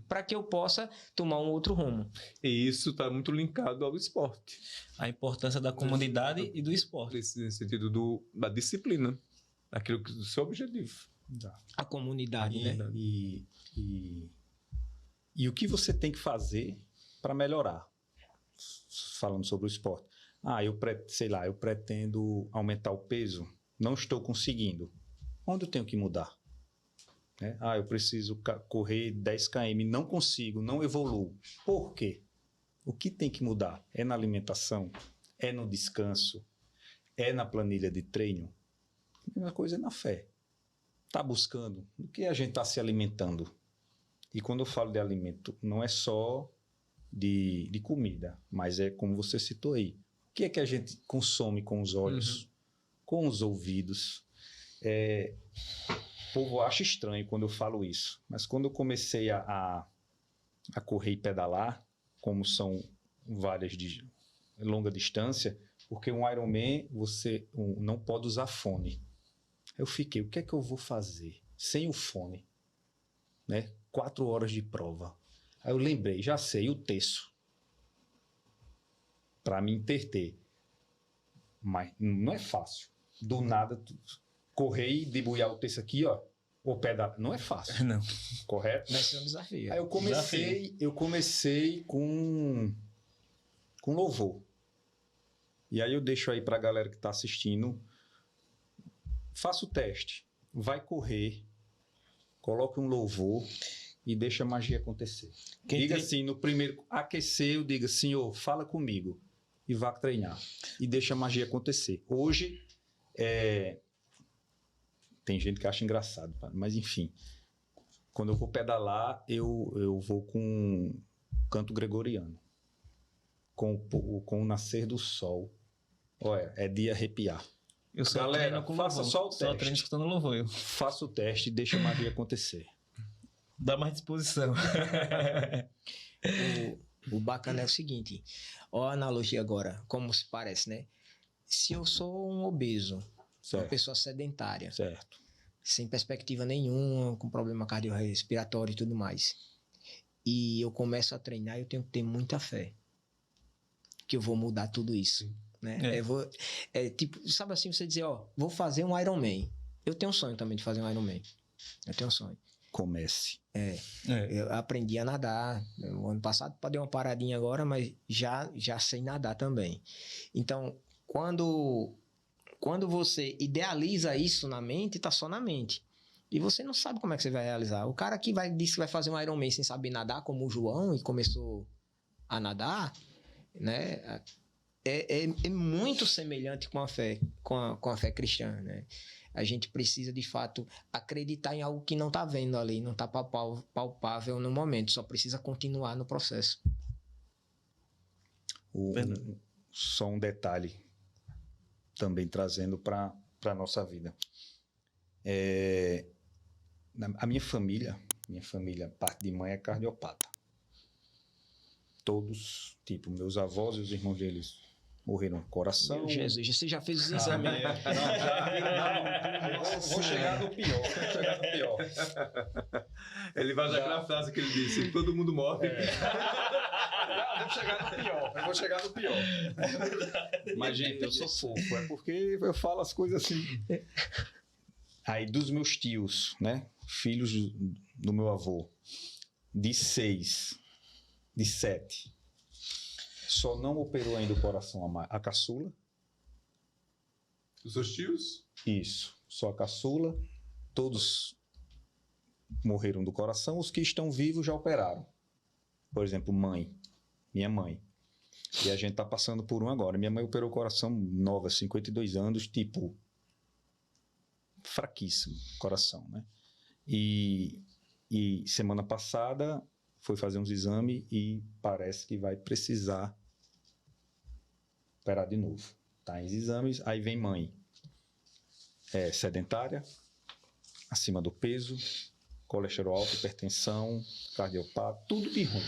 para que eu possa tomar um outro rumo? E isso está muito linkado ao esporte. A importância da comunidade e do esporte. Nesse sentido da disciplina. Aquilo que é o seu objetivo. A comunidade, né? E o que você tem que fazer para melhorar? Falando sobre o esporte. Eu pretendo aumentar o peso. Não estou conseguindo. Onde eu tenho que mudar? Eu preciso correr 10 km. Não consigo, não evoluo. Por quê? O que tem que mudar? É na alimentação? É no descanso? É na planilha de treino? A mesma coisa é na fé. Está buscando o que a gente está se alimentando. E quando eu falo de alimento, não é só de comida, mas é como você citou aí. O que é que a gente consome com os olhos, com os ouvidos? O povo acha estranho quando eu falo isso, mas quando eu comecei a correr e pedalar, como são várias de longa distância, porque um Ironman você não pode usar fone. Eu fiquei, o que é que eu vou fazer sem o fone? 4 horas de prova. Aí eu lembrei, já sei, o terço. Para me interter. Mas não é fácil. Do nada, correr e debulhar o terço aqui, ou pedalar. Não é fácil. Não. Correto? Vai ser um desafio. Aí eu comecei com louvor. E aí eu deixo aí para a galera que está assistindo. Faça o teste, vai correr, coloque um louvor e deixa a magia acontecer. Diga assim, no primeiro aquecer, diga, Senhor, fala comigo e vá treinar. E deixa a magia acontecer. Hoje, tem gente que acha engraçado, mas enfim, quando eu vou pedalar, eu vou com canto gregoriano, com o nascer do sol. Olha, é de arrepiar. Galera, faça só o teste. Só treino escutando louvor. Faça o teste e deixa a magia acontecer. Dá mais disposição. O bacana é o seguinte. Ó a analogia agora, como se parece, né? Se eu sou um obeso, uma pessoa sedentária, certo, sem perspectiva nenhuma, com problema cardiorrespiratório e tudo mais, e eu começo a treinar, eu tenho que ter muita fé que eu vou mudar tudo isso. Né? Tipo, sabe assim, você dizer, vou fazer um Ironman. Eu tenho um sonho também de fazer um Ironman. Eu tenho um sonho. Comece. Eu aprendi a nadar. O ano passado dei uma paradinha agora, mas já sei nadar também. Então, quando você idealiza isso na mente, tá só na mente. E você não sabe como é que você vai realizar. O cara que disse que vai fazer um Ironman sem saber nadar, como o João, e começou a nadar, né? É muito semelhante com a fé, com a fé cristã, né? A gente precisa, de fato, acreditar em algo que não está vendo ali, não está palpável no momento, só precisa continuar no processo. Só um detalhe, também trazendo para a nossa vida. A minha família, parte de mãe, é cardiopata. Todos, tipo, meus avós e os irmãos deles morreram com coração. Meu Jesus, você já fez os exames? Vou chegar no pior. Ele vai usar aquela frase que ele disse: todo mundo morre. Eu vou chegar no pior. Mas, gente, eu sou fofo. É porque eu falo as coisas assim. Aí, dos meus tios, né? Filhos do meu avô, de 6, de 7. Só não operou ainda o coração a caçula. Os seus tios? Isso, só a caçula. Todos morreram do coração. Os que estão vivos já operaram. Por exemplo, minha mãe. E a gente tá passando por um agora. Minha mãe operou o coração nova, 52 anos, tipo, fraquíssimo coração, né? E semana passada foi fazer uns exames e parece que vai precisar operar de novo. Tá em exames, aí vem mãe. É sedentária, acima do peso, colesterol alto, hipertensão, cardiopata, tudo de ruim.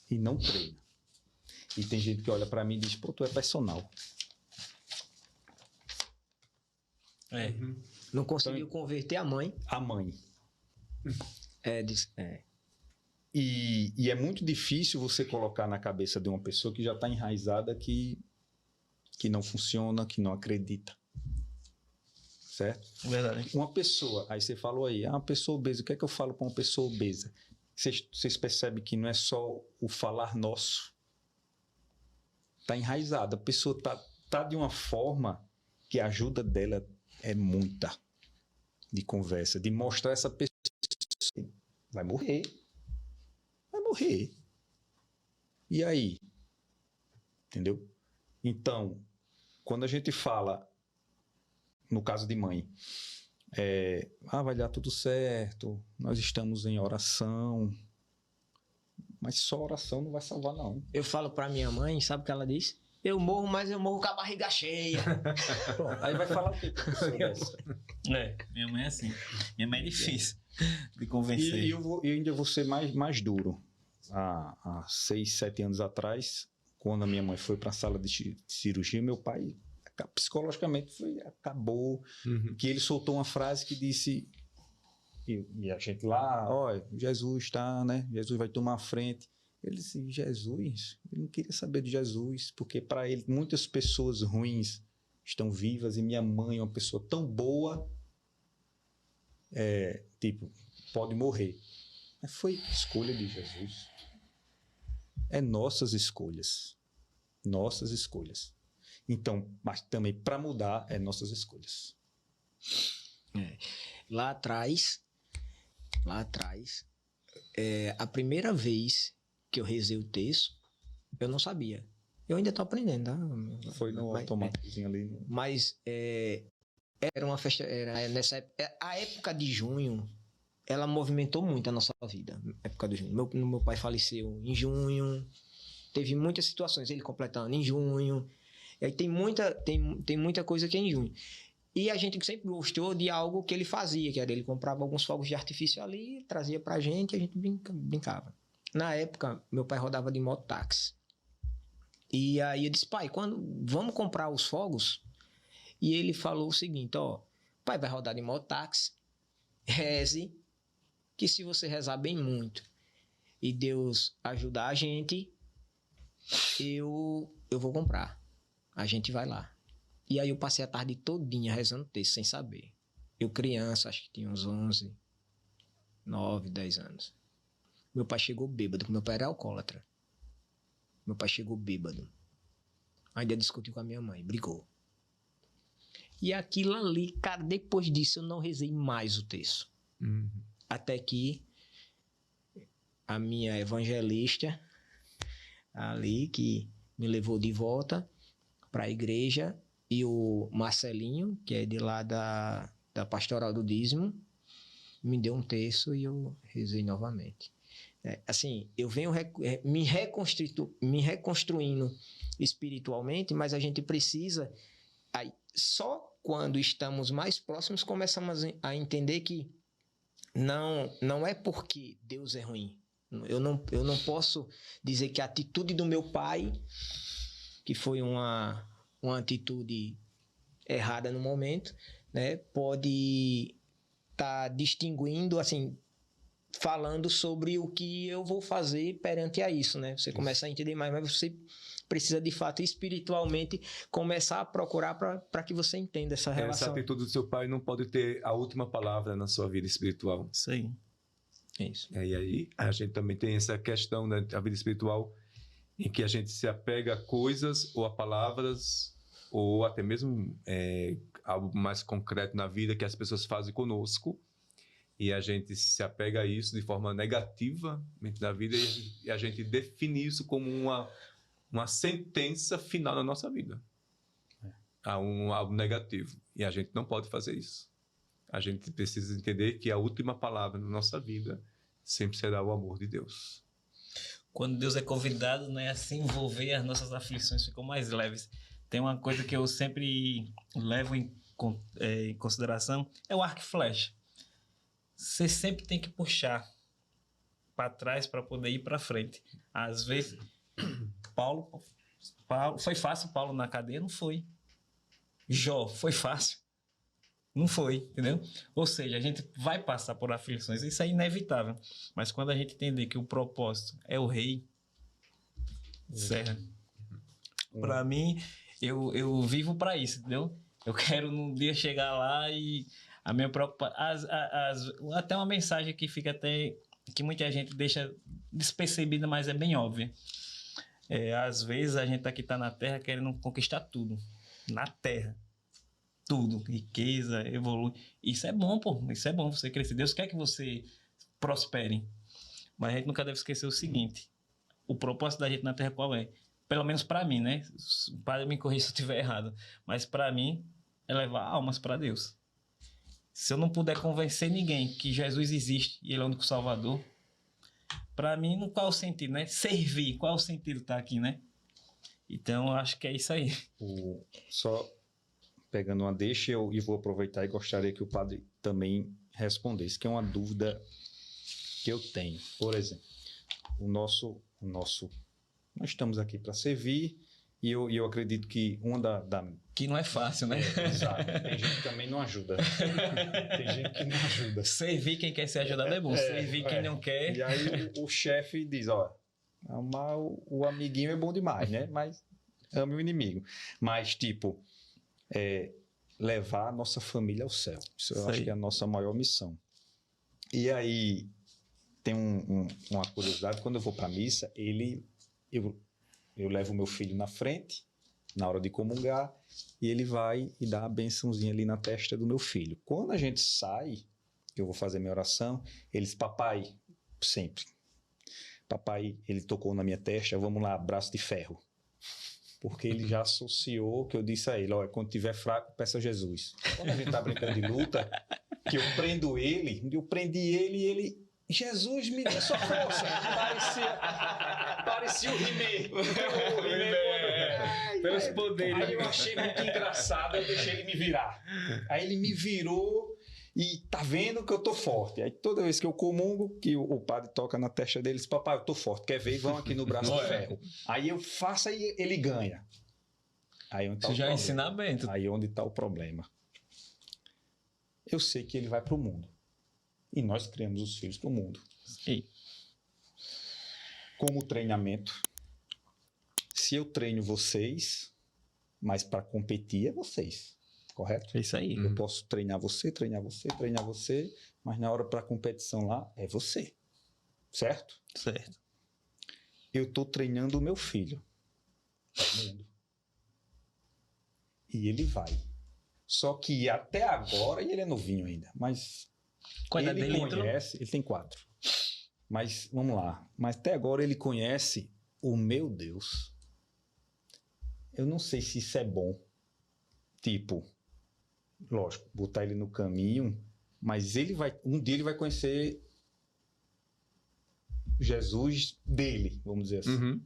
E não treina. E tem gente que olha pra mim e diz, pô, tu é personal. Não conseguiu converter a mãe. A mãe. É. E é muito difícil você colocar na cabeça de uma pessoa que já está enraizada que não funciona, que não acredita. Certo? Verdade. Uma pessoa, aí você falou aí, uma pessoa obesa, o que é que eu falo para uma pessoa obesa? Vocês percebem que não é só o falar nosso. Está enraizada. A pessoa tá de uma forma que a ajuda dela é muita. De conversa, de mostrar essa pessoa. Vai morrer. Vai morrer. E aí? Entendeu? Então, quando a gente fala, no caso de mãe, vai dar tudo certo, nós estamos em oração, mas só oração não vai salvar, não. Eu falo pra minha mãe, sabe o que ela diz? Eu morro, mas eu morro com a barriga cheia. Pronto, aí vai falar o quê? Minha mãe é assim. Minha mãe é difícil de convencer. E eu ainda vou ser mais duro. Há 6, 7 anos atrás, quando a minha mãe foi para a sala de cirurgia, meu pai psicologicamente acabou. Que ele soltou uma frase que disse, e a gente lá, Jesus está, né? Jesus vai tomar a frente. Ele disse, Jesus? Ele não queria saber de Jesus, porque para ele muitas pessoas ruins estão vivas e minha mãe é uma pessoa tão boa, pode morrer. Mas foi escolha de Jesus. É nossas escolhas. Nossas escolhas. Então, mas também para mudar é nossas escolhas. Lá atrás, a primeira vez que eu rezei o terço, eu não sabia. Eu ainda estou aprendendo, tá? Foi no automáticozinho ali. Mas era uma festa, nessa época, a época de junho, ela movimentou muito a nossa vida. A época de junho. Meu pai faleceu em junho, teve muitas situações, ele completando em junho. E aí tem muita coisa que é em junho. E a gente sempre gostou de algo que ele fazia, que era ele comprava alguns fogos de artifício ali, trazia pra gente e a gente brincava. Na época, meu pai rodava de mototáxi. E aí eu disse, pai, vamos comprar os fogos? E ele falou o seguinte, pai vai rodar de mototáxi, reze, que se você rezar bem muito e Deus ajudar a gente, eu vou comprar. A gente vai lá. E aí eu passei a tarde todinha rezando texto, sem saber. Eu criança, acho que tinha uns 11, 9, 10 anos. Meu pai chegou bêbado, porque meu pai era alcoólatra. Meu pai chegou bêbado. Ainda discutiu com a minha mãe, brigou. E aquilo ali, cara, depois disso eu não rezei mais o texto. Até que a minha evangelista ali, que me levou de volta para a igreja, e o Marcelinho, que é de lá da Pastoral do Dízimo, me deu um terço e eu rezei novamente. Assim, eu venho me reconstruindo espiritualmente, mas a gente precisa, só quando estamos mais próximos, começamos a entender que não é porque Deus é ruim. Eu não posso dizer que a atitude do meu pai, que foi uma atitude errada no momento, né, pode estar distinguindo, assim, falando sobre o que eu vou fazer perante a isso, né? Você começa a entender mais, mas você precisa, de fato, espiritualmente, começar a procurar para que você entenda essa relação. Essa atitude do seu pai não pode ter a última palavra na sua vida espiritual. Isso aí. É isso. E aí, a gente também tem essa questão da vida espiritual. em que a gente se apega a coisas ou a palavras ou até mesmo algo mais concreto na vida que as pessoas fazem conosco e a gente se apega a isso de forma negativa na vida e a gente define isso como uma sentença final na nossa vida. Algo negativo. E a gente não pode fazer isso. A gente precisa entender que a última palavra na nossa vida sempre será o amor de Deus. Quando Deus é convidado, né, a se envolver, as nossas aflições ficam mais leves. Tem uma coisa que eu sempre levo em consideração, é o arco e flecha. Você sempre tem que puxar para trás para poder ir para frente. Às vezes, Paulo, foi fácil Paulo na cadeia? Não foi. Jó, foi fácil? Não foi, entendeu? Ou seja, a gente vai passar por aflições, isso é inevitável. Mas quando a gente entender que o propósito é o rei, certo? Para mim, eu vivo para isso, entendeu? Eu quero num dia chegar lá e a minha preocupação... até uma mensagem que fica até... que muita gente deixa despercebida, mas é bem óbvia. Às vezes a gente aqui tá na Terra querendo conquistar tudo. Na Terra. Tudo. Riqueza, evolui. Isso é bom, pô. Isso é bom você crescer. Deus quer que você prospere. Mas a gente nunca deve esquecer o seguinte. O propósito da gente na Terra qual é? Pelo menos para mim, né? O padre me corrija se eu estiver errado. Mas para mim é levar almas para Deus. Se eu não puder convencer ninguém que Jesus existe e Ele é o único Salvador, para mim, qual é o sentido, né? Servir. Qual é o sentido de estar aqui, né? Então, eu acho que é isso aí. Só pegando uma deixa, eu vou aproveitar e gostaria que o padre também respondesse, que é uma dúvida que eu tenho. Por exemplo, nós estamos aqui para servir e eu acredito que Que não é fácil, né? Exato. Tem gente que também não ajuda. Tem gente que não ajuda. Servir quem quer ser ajudado é bom. Servir quem não quer... E aí o chefe diz, amar o amiguinho é bom demais, né? Mas ame o inimigo. Mas, levar a nossa família ao céu. Isso eu acho que é a nossa maior missão. E aí, tem uma curiosidade. Quando eu vou para a missa, eu levo o meu filho na frente, na hora de comungar, e ele vai e dá a bençãozinha ali na testa do meu filho. Quando a gente sai, que eu vou fazer minha oração, ele diz, papai, sempre. Papai, ele tocou na minha testa, vamos lá, braço de ferro. Porque ele já associou que eu disse a ele, quando tiver fraco, peça a Jesus. Quando a gente tá brincando de luta, que eu prendo ele, eu prendi ele e ele, Jesus me dê sua força. Parecia o He-Man. Pelos poderes. Aí eu achei muito engraçado, eu deixei ele me virar. Aí ele me virou e tá vendo que eu tô forte. Aí toda vez que eu comungo, que o padre toca na testa dele, diz, papai, eu tô forte, quer ver? Vão aqui no braço de ferro. Aí eu faço e ele ganha. Aí onde tá Isso já é ensinamento. Aí onde tá o problema. Eu sei que ele vai pro mundo. E nós criamos os filhos pro mundo. Sim. Como treinamento, se eu treino vocês, mas para competir é vocês. Correto? É isso aí. Eu posso treinar você, mas na hora para competição lá é você. Certo? Certo. Eu estou treinando o meu filho. Todo mundo. E ele vai. Só que até agora, e ele é novinho ainda, mas ele conhece, ele tem 4. Mas vamos lá. Mas até agora ele conhece o meu Deus. Eu não sei se isso é bom. Lógico, botar ele no caminho, mas um dia ele vai conhecer Jesus dele, vamos dizer assim. Uhum.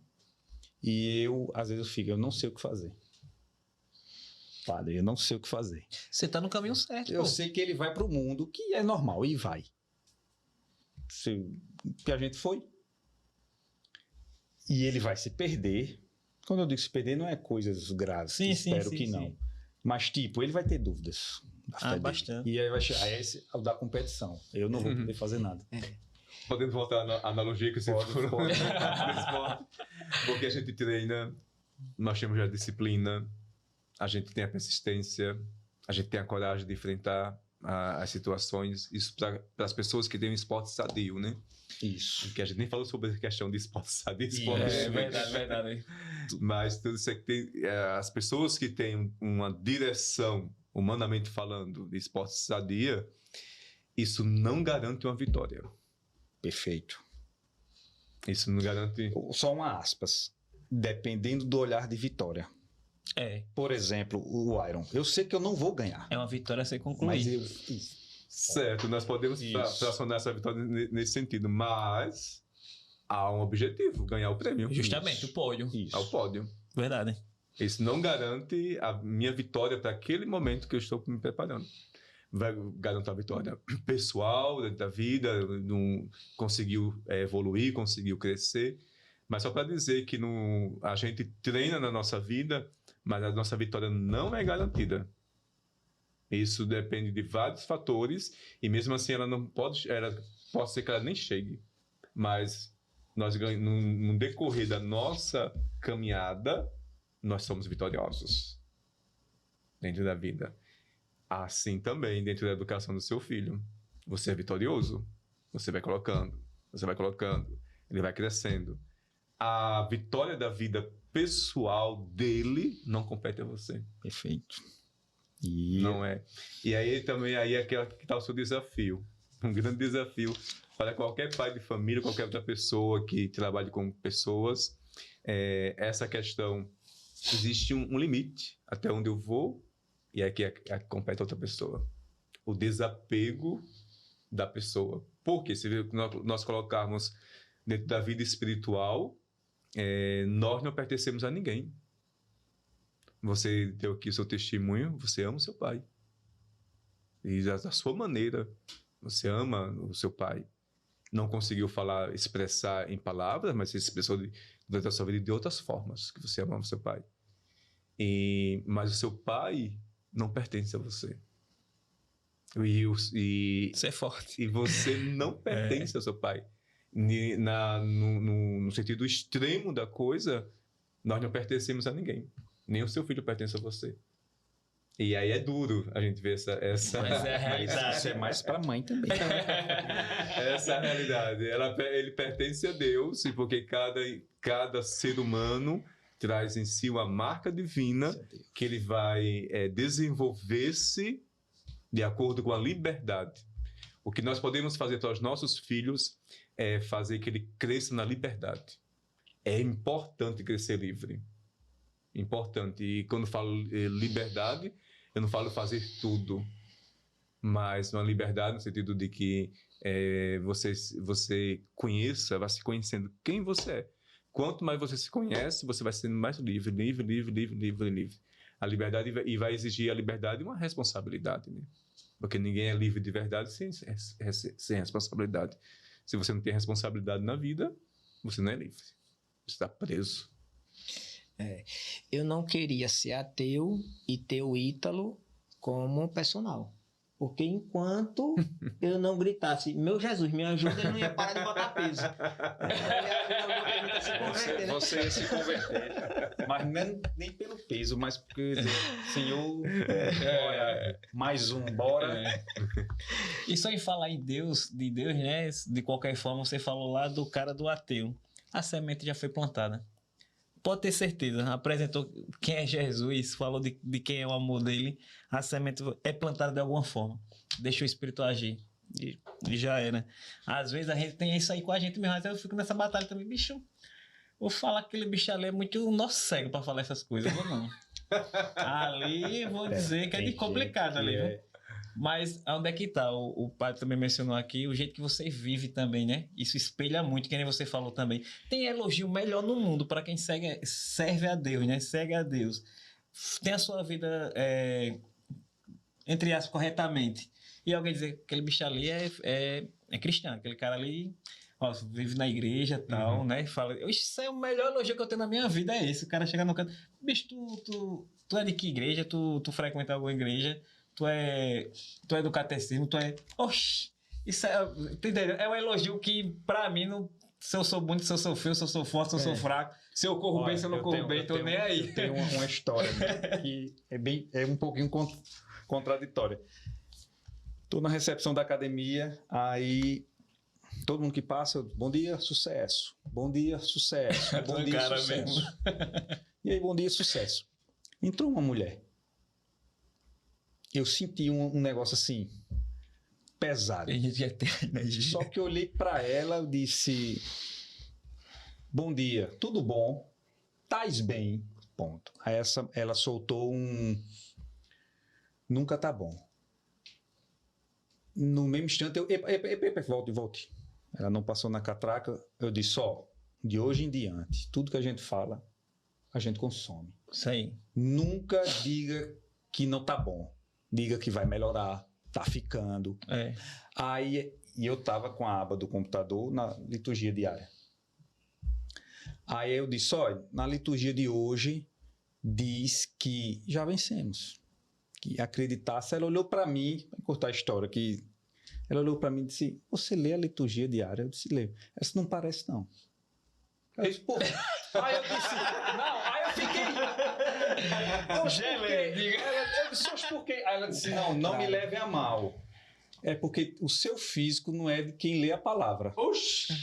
E às vezes eu não sei o que fazer. Padre, eu não sei o que fazer. Você tá no caminho certo. Eu sei que ele vai para o mundo, que é normal, e vai. Que a gente foi. E ele vai se perder. Quando eu digo se perder, não é coisas graves. Espero que não. Mas, ele vai ter dúvidas. Bastante. E aí vai chegar o da competição. Eu não vou poder fazer nada. Podemos voltar à analogia que você falou. Porque a gente treina, nós temos a disciplina, a gente tem a persistência, a gente tem a coragem de enfrentar as situações, isso para as pessoas que têm um esporte sadio, né? Isso. Que a gente nem falou sobre a questão de esporte sadio, esporte Verdade. mas tudo isso que tem, as pessoas que têm uma direção, humanamente falando, de esporte sadia, isso não garante uma vitória. Perfeito. Isso não garante... Só uma aspas. Dependendo do olhar de vitória. Por exemplo, o Iron. Eu sei que eu não vou ganhar. É uma vitória a ser concluída. Mas eu fiz. Certo, nós podemos fracionar essa vitória nesse sentido, mas há um objetivo, ganhar o prêmio. Justamente, o pódio. Isso. É o pódio. Verdade. Isso não garante a minha vitória para aquele momento que eu estou me preparando. Vai garantir a vitória pessoal, dentro da vida, conseguiu evoluir, conseguiu crescer. Mas só para dizer que a gente treina na nossa vida, mas a nossa vitória não é garantida. Isso depende de vários fatores e mesmo assim ela não pode, pode ser que ela nem chegue. Mas nós no decorrer da nossa caminhada, nós somos vitoriosos dentro da vida. Assim também dentro da educação do seu filho. Você é vitorioso. Você vai colocando, ele vai crescendo. A vitória da vida pessoal dele não compete a você. Perfeito. Não é. E aí também é que está o seu desafio. Um grande desafio para qualquer pai de família, qualquer outra pessoa que trabalhe com pessoas. Essa questão, existe um limite até onde eu vou e aqui compete a outra pessoa. O desapego da pessoa. Porque se nós colocarmos dentro da vida espiritual, nós não pertencemos a ninguém. Você deu aqui o seu testemunho, você ama o seu pai. E da sua maneira, você ama o seu pai. Não conseguiu expressar em palavras, mas você expressou durante a sua vida de outras formas, que você ama o seu pai. Mas o seu pai não pertence a você. Isso é forte. E você não pertence ao seu pai. No sentido extremo da coisa, nós não pertencemos a ninguém. Nem o seu filho pertence a você. E aí é duro a gente ver essa... Mas é a realidade. Isso é mais para mãe também. Essa é a realidade. Ele pertence a Deus, e porque cada ser humano traz em si uma marca divina que ele vai desenvolver-se de acordo com a liberdade. O que nós podemos fazer para os nossos filhos é fazer que ele cresça na liberdade. É importante crescer livre. Importante. E quando falo liberdade, eu não falo fazer tudo, mas uma liberdade no sentido de que você conheça, vai se conhecendo quem você é. Quanto mais você se conhece, você vai sendo mais livre. A liberdade vai exigir a liberdade e uma responsabilidade, né? Porque ninguém é livre de verdade sem responsabilidade. Se você não tem responsabilidade na vida, você não é livre. Você está preso. Eu não queria ser ateu e ter o Ítalo como personal. Porque enquanto eu não gritasse, meu Jesus, me ajuda, ele não ia parar de botar peso. Você ia se converter. Mas nem pelo peso, mas porque, Senhor, mais um, bora. E só em falar em Deus, de Deus, né? De qualquer forma, você falou lá do cara do ateu. A semente já foi plantada. Pode ter certeza, apresentou quem é Jesus, falou de quem é o amor dele, a semente é plantada de alguma forma, deixa o Espírito agir, e já era. Às vezes a gente tem isso aí com a gente mesmo, mas eu fico nessa batalha também, bicho, vou falar que aquele bicho ali é muito nosso cego para falar essas coisas, ou não? Ali vou dizer que é de complicado ali, viu? Mas onde é que tá? O padre também mencionou aqui o jeito que você vive também, né? Isso espelha muito, que nem você falou também. Tem elogio melhor no mundo para quem serve a Deus, né? Segue a Deus. Tem a sua vida, entre aspas, corretamente. E alguém dizer que aquele bicho ali é cristão, aquele cara ali vive na igreja e tal, né? E fala, isso é o melhor elogio que eu tenho na minha vida, é esse. O cara chega no canto, bicho, tu é de que igreja? Tu frequenta alguma igreja? Tu é do catecismo, Oxi! Isso entendeu? É um elogio que, pra mim, não, se eu sou bonito, se eu sou feio, se eu sou forte, se eu sou fraco, se eu corro bem, se eu não corro bem, tô nem aí. Eu tenho uma história que é um pouquinho contraditória. Tô na recepção da academia, aí todo mundo que passa, bom dia, sucesso. Bom dia, sucesso. Bom dia, Cara sucesso. mesmo. E aí, bom dia, sucesso. Entrou uma mulher. Eu senti um negócio assim, pesado. Só que eu olhei para ela e disse, bom dia, tudo bom? Tais bem? Ponto. Aí ela soltou nunca tá bom. No mesmo instante, volte. Ela não passou na catraca, eu disse, de hoje em diante, tudo que a gente fala, a gente consome. Isso aí. Nunca diga que não tá bom. Diga que vai melhorar, tá ficando. Aí, e eu tava com a aba do computador na liturgia diária. Aí eu disse, na liturgia de hoje, diz que já vencemos. Que acreditasse, ela olhou para mim, para cortar a história, que ela olhou para mim e disse, você lê a liturgia diária? Eu disse, leio. Ela disse, não parece não. Eu disse, pô. Aí eu disse, não, aí eu fiquei. Eu disse, por quê? Aí ela disse, não me leve a mal. É porque o seu físico não é de quem lê a palavra. Oxi!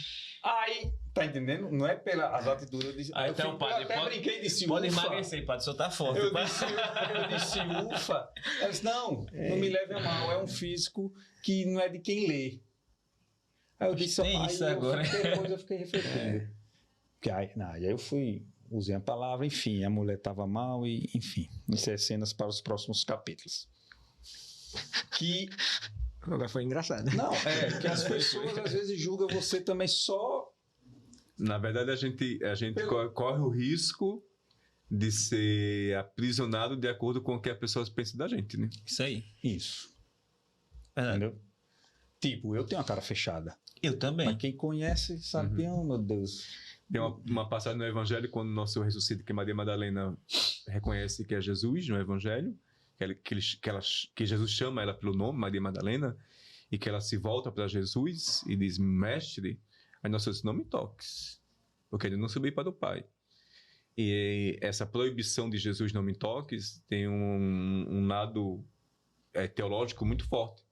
Aí, tá entendendo? Não é pelas atitudes. Eu disse, Aí então, padre, até brinquei e disse, pode ufa. emagrecer, padre, o senhor tá forte. Eu disse, ufa. Ela disse, não me leve a mal, é um físico que não é de quem lê. Aí eu disse, tem isso agora. Depois eu fiquei refletindo. Aí eu usei a palavra, enfim, a mulher estava mal e, enfim, isso é cenas para os próximos capítulos. Que... Agora foi engraçado. Não, que as pessoas às vezes julgam você também só... Na verdade, a gente corre o risco de ser aprisionado de acordo com o que as pessoas pensam da gente, né? Isso aí. Isso. Entendeu? Tipo, eu tenho uma cara fechada. Eu também. Mas quem conhece sabe, meu Deus. Tem uma passagem no Evangelho, quando o nosso ressuscita, que Maria Madalena reconhece que é Jesus no Evangelho, que Jesus chama ela pelo nome, Maria Madalena, e que ela se volta para Jesus e diz, mestre, aí nós disse, não me toques, porque ele não subiu para o Pai. E essa proibição de Jesus não me toques tem um lado teológico muito forte,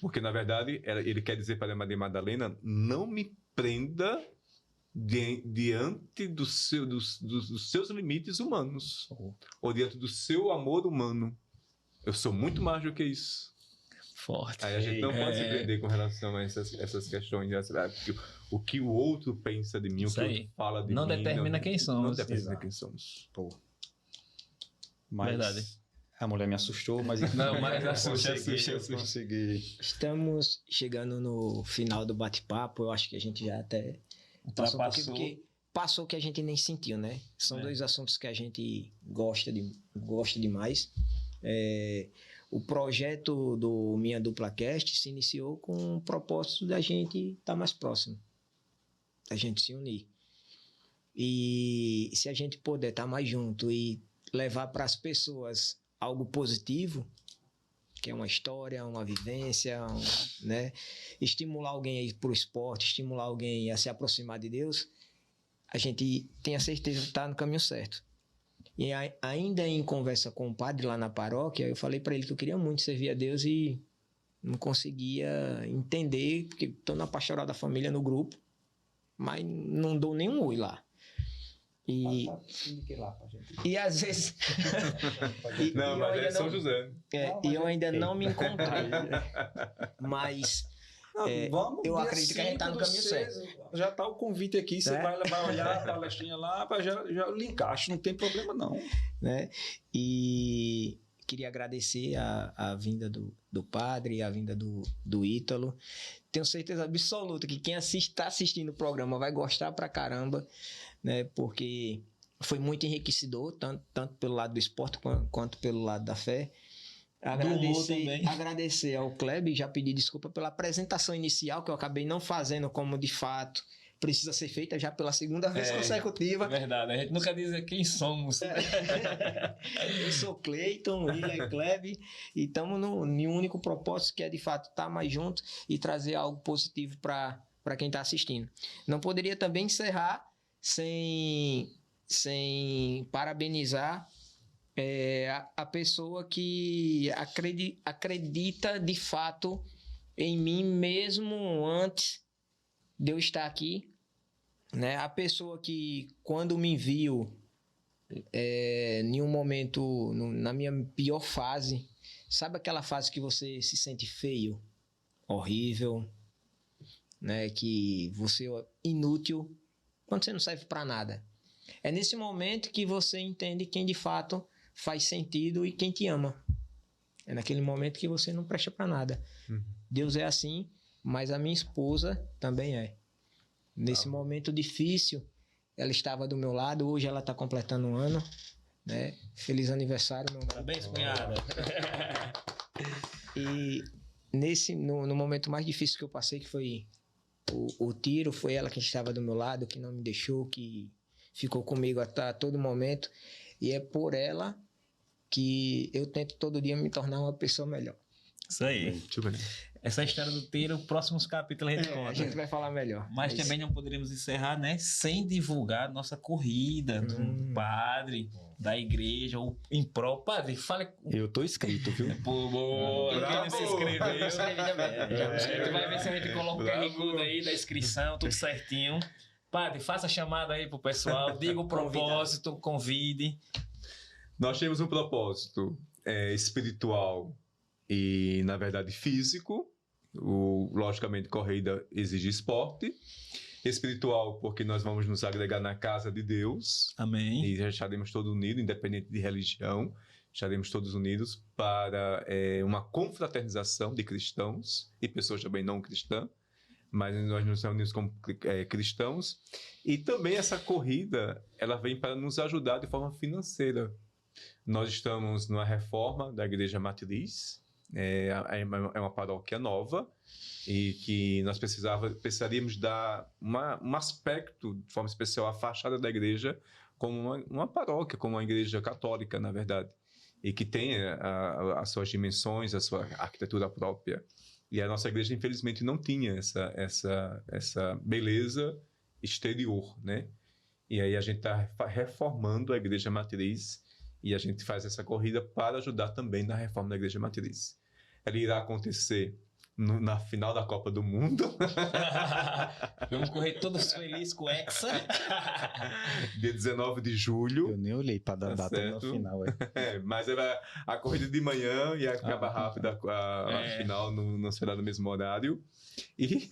porque na verdade ele quer dizer para Maria Madalena, não me prenda diante dos seus limites humanos, ou diante do seu amor humano. Eu sou muito mais do que isso. Forte. Aí a gente não pode se prender com relação a essas questões. O que o outro pensa de mim, Isso o que o aí. outro fala de Não mim. determina quem somos. Não determina Exato. quem somos. Mas Verdade. a mulher me assustou, mas... Não, mas assusta. assusta. Consegui. Estamos chegando no final do bate-papo. Eu acho que a gente já até passou um pouquinho, porque passou o que a gente nem sentiu, né? São dois assuntos que a gente gosta demais. O projeto do Minha Dupla Cast se iniciou com o propósito da gente estar mais próximo, da gente se unir. E se a gente puder estar mais junto e levar para as pessoas algo positivo, que é uma história, uma vivência, né? Estimular alguém a ir para o esporte, estimular alguém a se aproximar de Deus, a gente tem a certeza de estar no caminho certo. E ainda em conversa com o padre lá na paróquia, eu falei para ele que eu queria muito servir a Deus e não conseguia entender, porque estou na pastoral da família no grupo, mas não dou nenhum oi lá. E às vezes... Não, mas é São José. E eu ainda não me encontrei. Mas... eu acredito que a gente está no caminho certo. Já está o convite aqui, você vai olhar a palestrinha lá, já lhe encaixo, não tem problema não. Né? E queria agradecer a vinda do padre, a vinda do Ítalo. Tenho certeza absoluta que quem está assistindo o programa vai gostar pra caramba, né? Porque foi muito enriquecedor, tanto pelo lado do esporte quanto pelo lado da fé. Agradecer ao Kleber, já pedi desculpa pela apresentação inicial, que eu acabei não fazendo como de fato precisa ser feita já pela segunda vez consecutiva. Verdade, a gente nunca diz quem somos. Eu sou Cleiton, ele é Kleber, e estamos em um único propósito, que é de fato estar mais junto e trazer algo positivo para quem está assistindo. Não poderia também encerrar sem parabenizar é a pessoa que acredita de fato em mim mesmo antes de eu estar aqui, né? A pessoa que quando me viu em um momento, na minha pior fase, sabe aquela fase que você se sente feio, horrível, né? Que você é inútil, quando você não serve para nada. É nesse momento que você entende quem de fato faz sentido e quem te ama. É naquele momento que você não presta para nada. Deus é assim, mas a minha esposa também é. Nesse momento difícil, ela estava do meu lado. Hoje ela está completando 1 ano, né? Feliz aniversário, meu amor. Parabéns, cunhada. E no momento mais difícil que eu passei, que foi o tiro, foi ela que estava do meu lado, que não me deixou, que ficou comigo a todo momento. E é por ela que eu tento todo dia me tornar uma pessoa melhor. Isso aí. Muito bem. Essa história do tiro, próximos capítulos a gente conta. A gente vai falar melhor. Mas também não poderíamos encerrar, né? Sem divulgar nossa corrida do padre, da igreja, ou em prol. Padre, fale. Eu tô inscrito, viu? Pô, boa. Quem não se inscreveu? Tu vai ver se a gente coloca o QR Code aí da inscrição, tudo certinho. Padre, faça a chamada aí pro pessoal, diga o propósito, convide. Nós temos um propósito espiritual e, na verdade, físico. Logicamente, corrida exige esporte. Espiritual, porque nós vamos nos agregar na casa de Deus. Amém. E já estaremos todos unidos, independente de religião. Estaremos todos unidos para uma confraternização de cristãos e pessoas também não cristãs. Mas nós nos reunimos como cristãos. E também essa corrida, ela vem para nos ajudar de forma financeira. Nós estamos numa reforma da Igreja Matriz. É uma paróquia nova e que nós precisaríamos dar um aspecto, de forma especial, à fachada da igreja como uma paróquia, como uma igreja católica, na verdade, e que tenha as suas dimensões, a sua arquitetura própria. E a nossa igreja, infelizmente, não tinha essa beleza exterior, né? E aí a gente está reformando a Igreja Matriz e a gente faz essa corrida para ajudar também na reforma da Igreja Matriz. Ela irá acontecer na final da Copa do Mundo. Vamos correr todos felizes com o Hexa. Dia 19 de julho. Eu nem olhei para dar Tá data no certo. final. Mas a corrida de manhã e acaba rápida a final não será no mesmo horário. E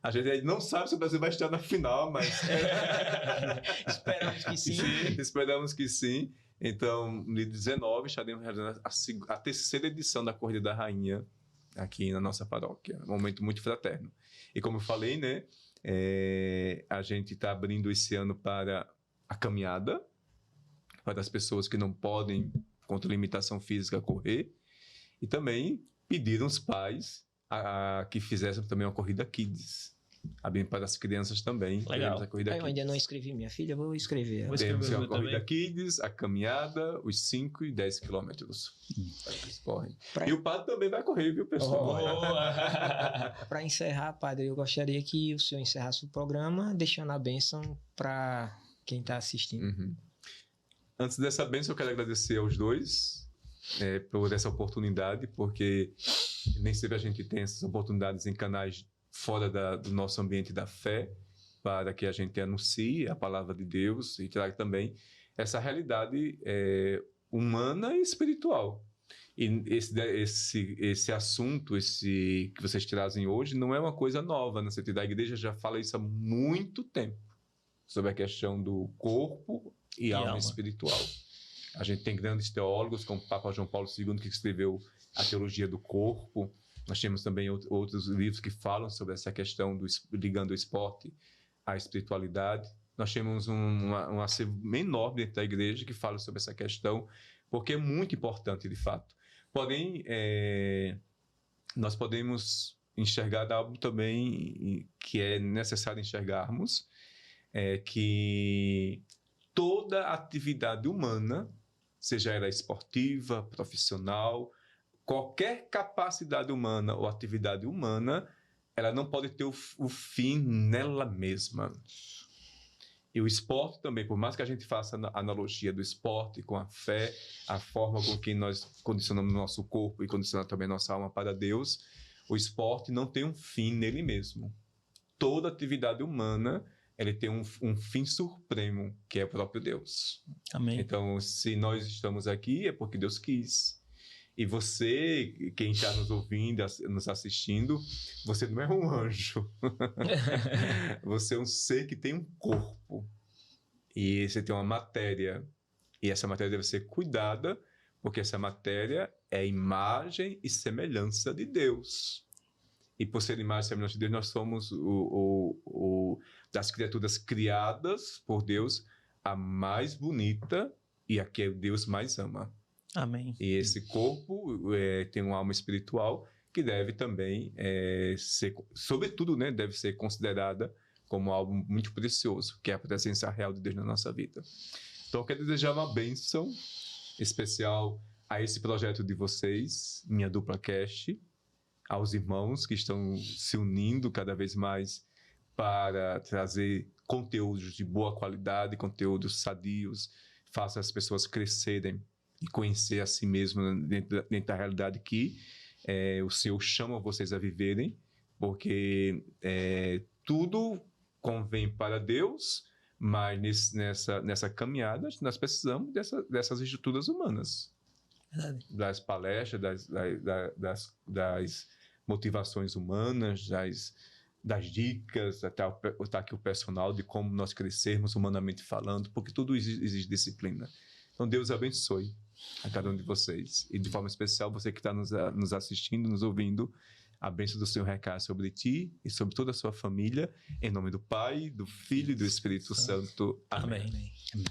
a gente não sabe se o Brasil vai estar na final, mas Esperamos que sim. Esperamos que sim. Então, no dia 19, estaremos realizando a terceira edição da Corrida da Rainha aqui na nossa paróquia. Um momento muito fraterno. E como eu falei, né, a gente está abrindo esse ano para a caminhada, para as pessoas que não podem, contra limitação física, correr. E também pediram os pais que fizessem também uma corrida Kids. Abrindo para as crianças também. Legal. A corrida Eu ainda não inscrevi minha filha, vou escrever. Vou Temos escrever a corrida também. Kids, a caminhada, os 5 e 10 quilômetros. Eles correm. Pra- E o padre também vai correr, viu, pessoal? Boa. Para encerrar, padre, eu gostaria que o senhor encerrasse o programa, deixando a bênção para quem está assistindo. Uhum. Antes dessa bênção, eu quero agradecer aos dois por essa oportunidade, porque nem sempre a gente tem essas oportunidades em canais fora do nosso ambiente da fé, para que a gente anuncie a palavra de Deus e traga também essa realidade humana e espiritual. E esse assunto que vocês trazem hoje não é uma coisa nova, no sentido da igreja já fala isso há muito tempo, sobre a questão do corpo e alma espiritual. A gente tem grandes teólogos, como o Papa João Paulo II, que escreveu a Teologia do Corpo. Nós temos também outros livros que falam sobre essa questão ligando o esporte à espiritualidade. Nós temos um acervo enorme dentro da igreja que fala sobre essa questão, porque é muito importante, de fato. Porém, nós podemos enxergar algo também que é necessário enxergarmos, que toda atividade humana, seja ela esportiva, profissional, qualquer capacidade humana ou atividade humana, ela não pode ter o fim nela mesma. E o esporte também, por mais que a gente faça a analogia do esporte com a fé, a forma com que nós condicionamos nosso corpo e condicionamos também nossa alma para Deus, o esporte não tem um fim nele mesmo. Toda atividade humana, ele tem um fim supremo, que é o próprio Deus. Amém. Então, se nós estamos aqui, é porque Deus quis. E você, quem está nos ouvindo, nos assistindo, você não é um anjo. Você é um ser que tem um corpo. E você tem uma matéria. E essa matéria deve ser cuidada, porque essa matéria é imagem e semelhança de Deus. E por ser imagem e semelhança de Deus, nós somos das criaturas criadas por Deus, a mais bonita e a que Deus mais ama. Amém. E esse corpo tem uma alma espiritual que deve também ser, sobretudo, né, deve ser considerada como algo muito precioso, que é a presença real de Deus na nossa vida. Então, eu quero desejar uma bênção especial a esse projeto de vocês, Minha Dupla Cast, aos irmãos que estão se unindo cada vez mais para trazer conteúdos de boa qualidade, conteúdos sadios, faça as pessoas crescerem e conhecer a si mesmo dentro da realidade que o Senhor chama vocês a viverem, porque tudo convém para Deus, mas nessa caminhada nós precisamos dessas estruturas humanas. Verdade. Das palestras, das motivações humanas, das dicas, até aqui o personal de como nós crescermos humanamente falando, porque tudo exige disciplina. Então, Deus abençoe a cada um de vocês. E de forma especial, você que está nos assistindo, nos ouvindo, a bênção do Senhor recaia sobre ti e sobre toda a sua família, em nome do Pai, do Filho e do Espírito Santo. Amém. Amém.